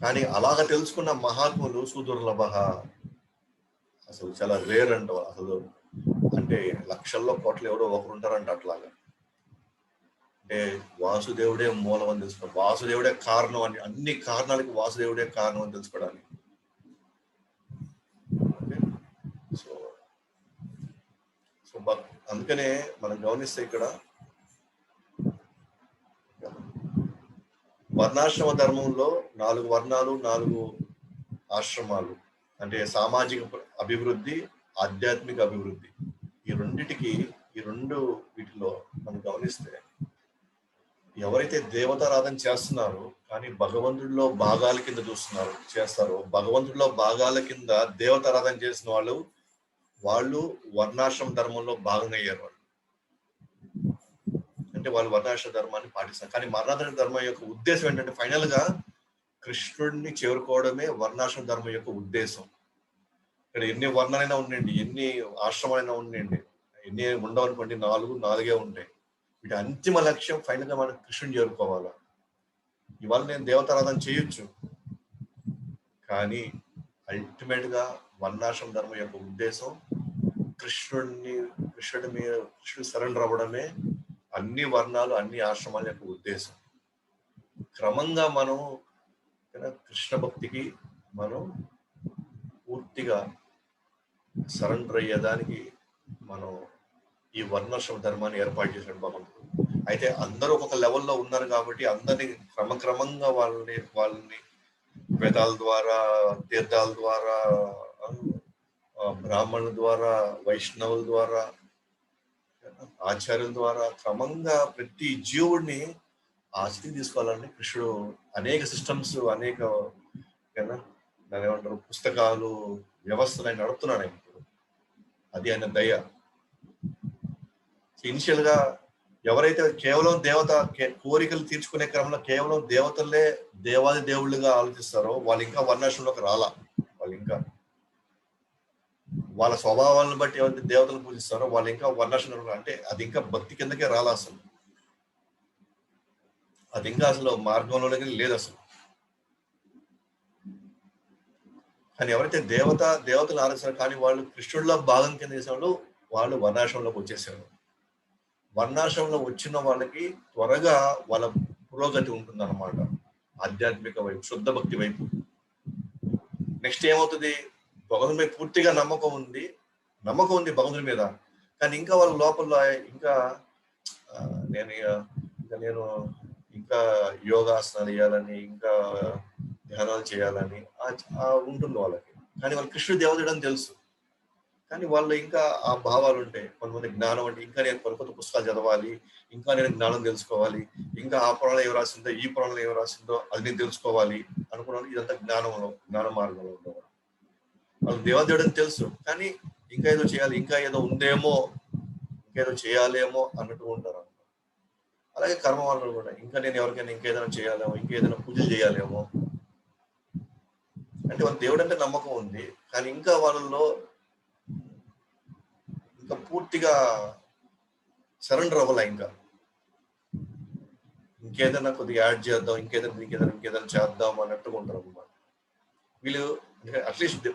కానీ అలాగ తెలుసుకున్న మహాత్ములు సుదుర్లభ, అసలు చాలా రేర్ అంట. అసలు అంటే లక్షల్లో కోట్లు ఎవరో ఒకరు ఉంటారంట అట్లాగా. అంటే వాసుదేవుడే మూలం అని తెలుసుకోవడం, వాసుదేవుడే కారణం అని, అన్ని కారణాలకి వాసుదేవుడే కారణం అని తెలుసుకోవడానికి. సో అందుకనే మనం గమనిస్తే ఇక్కడ వర్ణాశ్రమ ధర్మంలో 4 వర్ణాలు, 4 ఆశ్రమాలు, అంటే సామాజిక అభివృద్ధి, ఆధ్యాత్మిక అభివృద్ధి, ఈ రెండు వీటిలో మనం గమనిస్తే ఎవరైతే దేవతారాధన చేస్తున్నారో కానీ భగవంతుడిలో భాగాల కింద చేస్తారో, భగవంతుడిలో భాగాల కింద దేవతారాధన చేసిన వాళ్ళు వర్ణాశ్రమ ధర్మంలో భాగంగా అయ్యారు. అంటే వాళ్ళు వర్ణాశ్రమ ధర్మాన్ని పాటిస్తారు. కానీ వర్ణాశ్రమ ధర్మం యొక్క ఉద్దేశం ఏంటంటే ఫైనల్ గా కృష్ణుడిని చేరుకోవడమే వర్ణాశ్రమ ధర్మం యొక్క ఉద్దేశం. ఇక్కడ ఎన్ని వర్ణాలైనా ఉండండి, ఎన్ని ఆశ్రమాలైనా ఉండండి, ఎన్ని ఉండవనుకోండి, 4 ఉంటాయి. వీటి అంతిమ లక్ష్యం ఫైనల్ గా మనం కృష్ణుని చేరుకోవాలా. ఇవాళ నేను దేవతారాధన చేయొచ్చు, కానీ అల్టిమేట్ గా వర్ణాశ్రమ ధర్మం యొక్క ఉద్దేశం కృష్ణుడు సరెండర్ అవ్వడమే అన్ని వర్ణాలు, అన్ని ఆశ్రమాల యొక్క ఉద్దేశం. క్రమంగా మనం కృష్ణ భక్తికి మనం పూర్తిగా సరెండర్ అయ్యేదానికి మనం ఈ వర్ణాశ్రమ ధర్మాన్ని ఏర్పాటు చేసినట్టు భగవంతుడు. అయితే అందరూ ఒక్కొక్క లెవెల్లో ఉన్నారు కాబట్టి అందరినీ క్రమక్రమంగా వాళ్ళని వేదాల ద్వారా, తీర్థాల ద్వారా, బ్రాహ్మణుల ద్వారా, వైష్ణవుల ద్వారా, ఆచార్యుల ద్వారా క్రమంగా ప్రతి జీవుడిని ఆ స్థితికి తీసుకోవాలని కృష్ణుడు అనేక సిస్టమ్స్, అనేక దాని ఏమంటారు పుస్తకాలు, వ్యవస్థలు ఆయన నడుపుతున్నాడు. ఆయన అది ఆయన దయ. ఇనిషియల్ గా ఎవరైతే కేవలం దేవత కోరికలు తీర్చుకునే క్రమంలో కేవలం దేవతలే దేవాది దేవుళ్ళుగా ఆలోచిస్తారో వాళ్ళు ఇంకా వర్ణాశ్రమంలోకి రాలా. వాళ్ళు ఇంకా వాళ్ళ స్వభావాలను బట్టి ఎవరైతే దేవతలు పూజిస్తారో వాళ్ళు ఇంకా వర్ణాశ్రమంలో, అంటే అది ఇంకా భక్తి కిందకే రాలా అసలు. అది ఇంకా అసలు మార్గంలోనే లేదు అసలు. కానీ ఎవరైతే దేవతలు ఆరాధిస్తారు కానీ వాళ్ళు కృష్ణుడిలో భాగం కింద చేసేవాళ్ళు వాళ్ళు వర్ణాశ్రమంలోకి వచ్చేసారు. వర్ణాశ్రమంలో వచ్చిన వాళ్ళకి త్వరగా వాళ్ళ పురోగతి ఉంటుంది అన్నమాట, ఆధ్యాత్మిక వైపు, శుద్ధ భక్తి వైపు. నెక్స్ట్ ఏమవుతుంది, భగవంతుని మీద పూర్తిగా నమ్మకం ఉంది భగవంతుని మీద, కానీ ఇంకా వాళ్ళ లోపల ఇంకా నేను ఇంకా యోగాసనాలు చేయాలని, ఇంకా ధ్యానాలు చేయాలని ఉంటుంది వాళ్ళకి. కానీ వాళ్ళు కృష్ణుడు దేవతడు అని తెలుసు, కానీ వాళ్ళు ఇంకా ఆ భావాలు ఉంటాయి. కొంతమంది జ్ఞానం అంటే ఇంకా నేను కొత్త కొత్త పుస్తకాలు చదవాలి, ఇంకా నేను జ్ఞానం తెలుసుకోవాలి, ఇంకా ఆ పురాణంలో ఏం రాసిందో, ఈ పురాణంలో ఏం రాసిందో అది నేను తెలుసుకోవాలి అనుకున్నాను. ఇదంతా జ్ఞాన మార్గంలో ఉండేవారు. వాళ్ళు దేవాదేవుడు అని తెలుసు, కానీ ఇంకా ఏదో చేయాలి, ఇంకా ఏదో ఉందేమో, ఇంకేదో చేయాలేమో అన్నట్టు ఉంటారు. అలాగే కర్మ మార్గంలో కూడా ఇంకా నేను ఎవరికైనా ఇంకేదైనా చేయాలేమో, ఇంకేదైనా పూజలు చేయాలేమో, అంటే వాళ్ళ దేవుడు అంటే నమ్మకం ఉంది, కానీ ఇంకా వాళ్ళలో ఇంకా పూర్తిగా సరెండర్ అవ్వాల. ఇంకా ఇంకేదైనా కొద్దిగా యాడ్ చేద్దాం, ఇంకేదైనా చేద్దాం అన్నట్టుగా ఉంటారు అన్నమాట. వీళ్ళు అట్లీస్ట్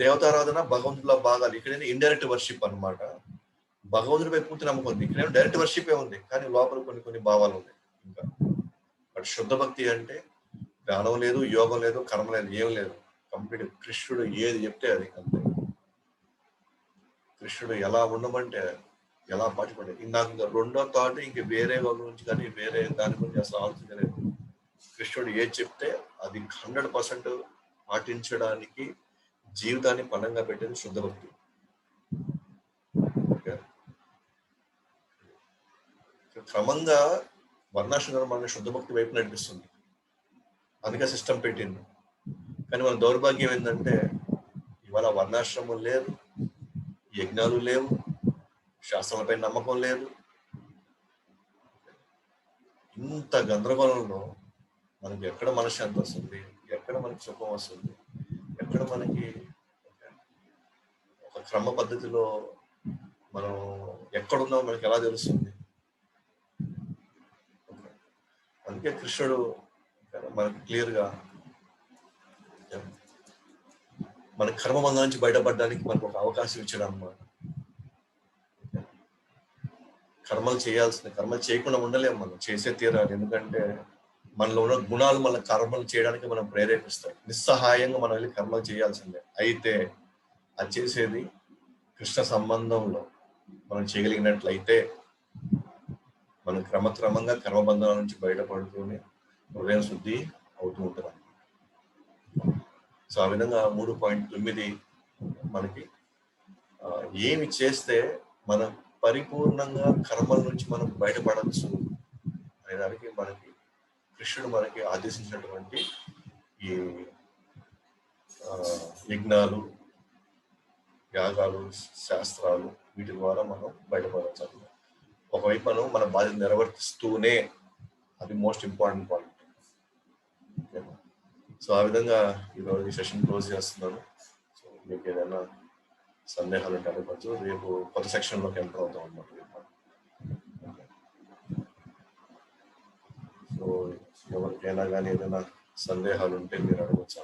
దేవతారాధన భగవంతుల భాగాలు ఇక్కడైనా ఇండైరెక్ట్ వర్షిప్ అన్నమాట. భగవంతుడిపై పూర్తి నమ్మకం ఉంది, ఇక్కడేమో డైరెక్ట్ వర్షిపే ఉంది, కానీ లోపల కొన్ని భావాలు ఉన్నాయి ఇంకా. బట్ శుద్ధ భక్తి అంటే జ్ఞానం లేదు, యోగం లేదు, కర్మ లేదు, ఏం లేదు. కంప్లీట్ కృష్ణుడు ఏది చెప్తే అది అంతే. కృష్ణుడు ఎలా ఉండమంటే ఎలా పాటుపడే. నాకు ఇంకా రెండో థాట్ ఇంక వేరే వాళ్ళ గురించి కానీ వేరే దాని గురించి అసలు ఆలోచించలేదు. కృష్ణుడు ఏది చెప్తే అది 100% పాటించడానికి జీవితాన్ని పణంగా పెట్టేది శుద్ధ భక్తి. క్రమంగా వర్ణాశ్రమం మన శుద్ధ భక్తి వైపు నడిపిస్తుంది, అందుకే సిస్టమ్ పెట్టింది. కానీ మన దౌర్భాగ్యం ఏంటంటే ఇవాళ వర్ణాశ్రమం లేదు, యజ్ఞాలు లేవు, శాస్త్రాలపై నమ్మకం లేదు. ఇంత గందరగోళంలో మనకి ఎక్కడ మనశ్శాంతి వస్తుంది, ఎక్కడ మనకి సుఖం వస్తుంది, ఎక్కడ మనకి ఒక క్రమ పద్ధతిలో మనం ఎక్కడున్నామో మనకి ఎలా తెలుస్తుంది? అందుకే కృష్ణుడు మనకి క్లియర్గా మన కర్మబంధం నుంచి బయటపడడానికి మనకు ఒక అవకాశం ఇచ్చడం అన్నమాట. కర్మలు చేయకుండా ఉండలేము, మనం చేసే తీరాలి. ఎందుకంటే మనలో ఉన్న గుణాలు మన కర్మలు చేయడానికి మనం ప్రేరేపిస్తాయి. నిస్సహాయంగా మనం వెళ్ళి కర్మలు చేయాల్సిందే. అయితే అది చేసేది కృష్ణ సంబంధంలో మనం చేయగలిగినట్లయితే మనం క్రమక్రమంగా కర్మబంధనాల నుంచి బయటపడుతూనే హృదయం శుద్ధి అవుతూ ఉంటుంది. సో ఆ విధంగా 3.9 మనకి ఏమి చేస్తే మనం పరిపూర్ణంగా కర్మల నుంచి మనం బయటపడవచ్చు అనే దానికి మనకి కృష్ణుడు మనకి ఆదేశించినటువంటి ఈ యజ్ఞాలు, యాగాలు, శాస్త్రాలు, వీటి ద్వారా మనం బయటపడవచ్చు. ఒకవైపు మనం మన బాధ్యత నిర్వర్తిస్తూనే, అది మోస్ట్ ఇంపార్టెంట్ పాయింట్. సో ఆ విధంగా ఈరోజు ఈ సెషన్ క్లోజ్ చేస్తున్నాను. సో మీకు ఏదైనా సందేహాలు ఉంటే అడగచ్చు. రేపు కొత్త సెక్షన్లోకి ఎంటర్ అవుతాం అన్నమాట. సో ఎవరికైనా కానీ ఏదైనా సందేహాలు ఉంటే మీరు అడగచ్చు.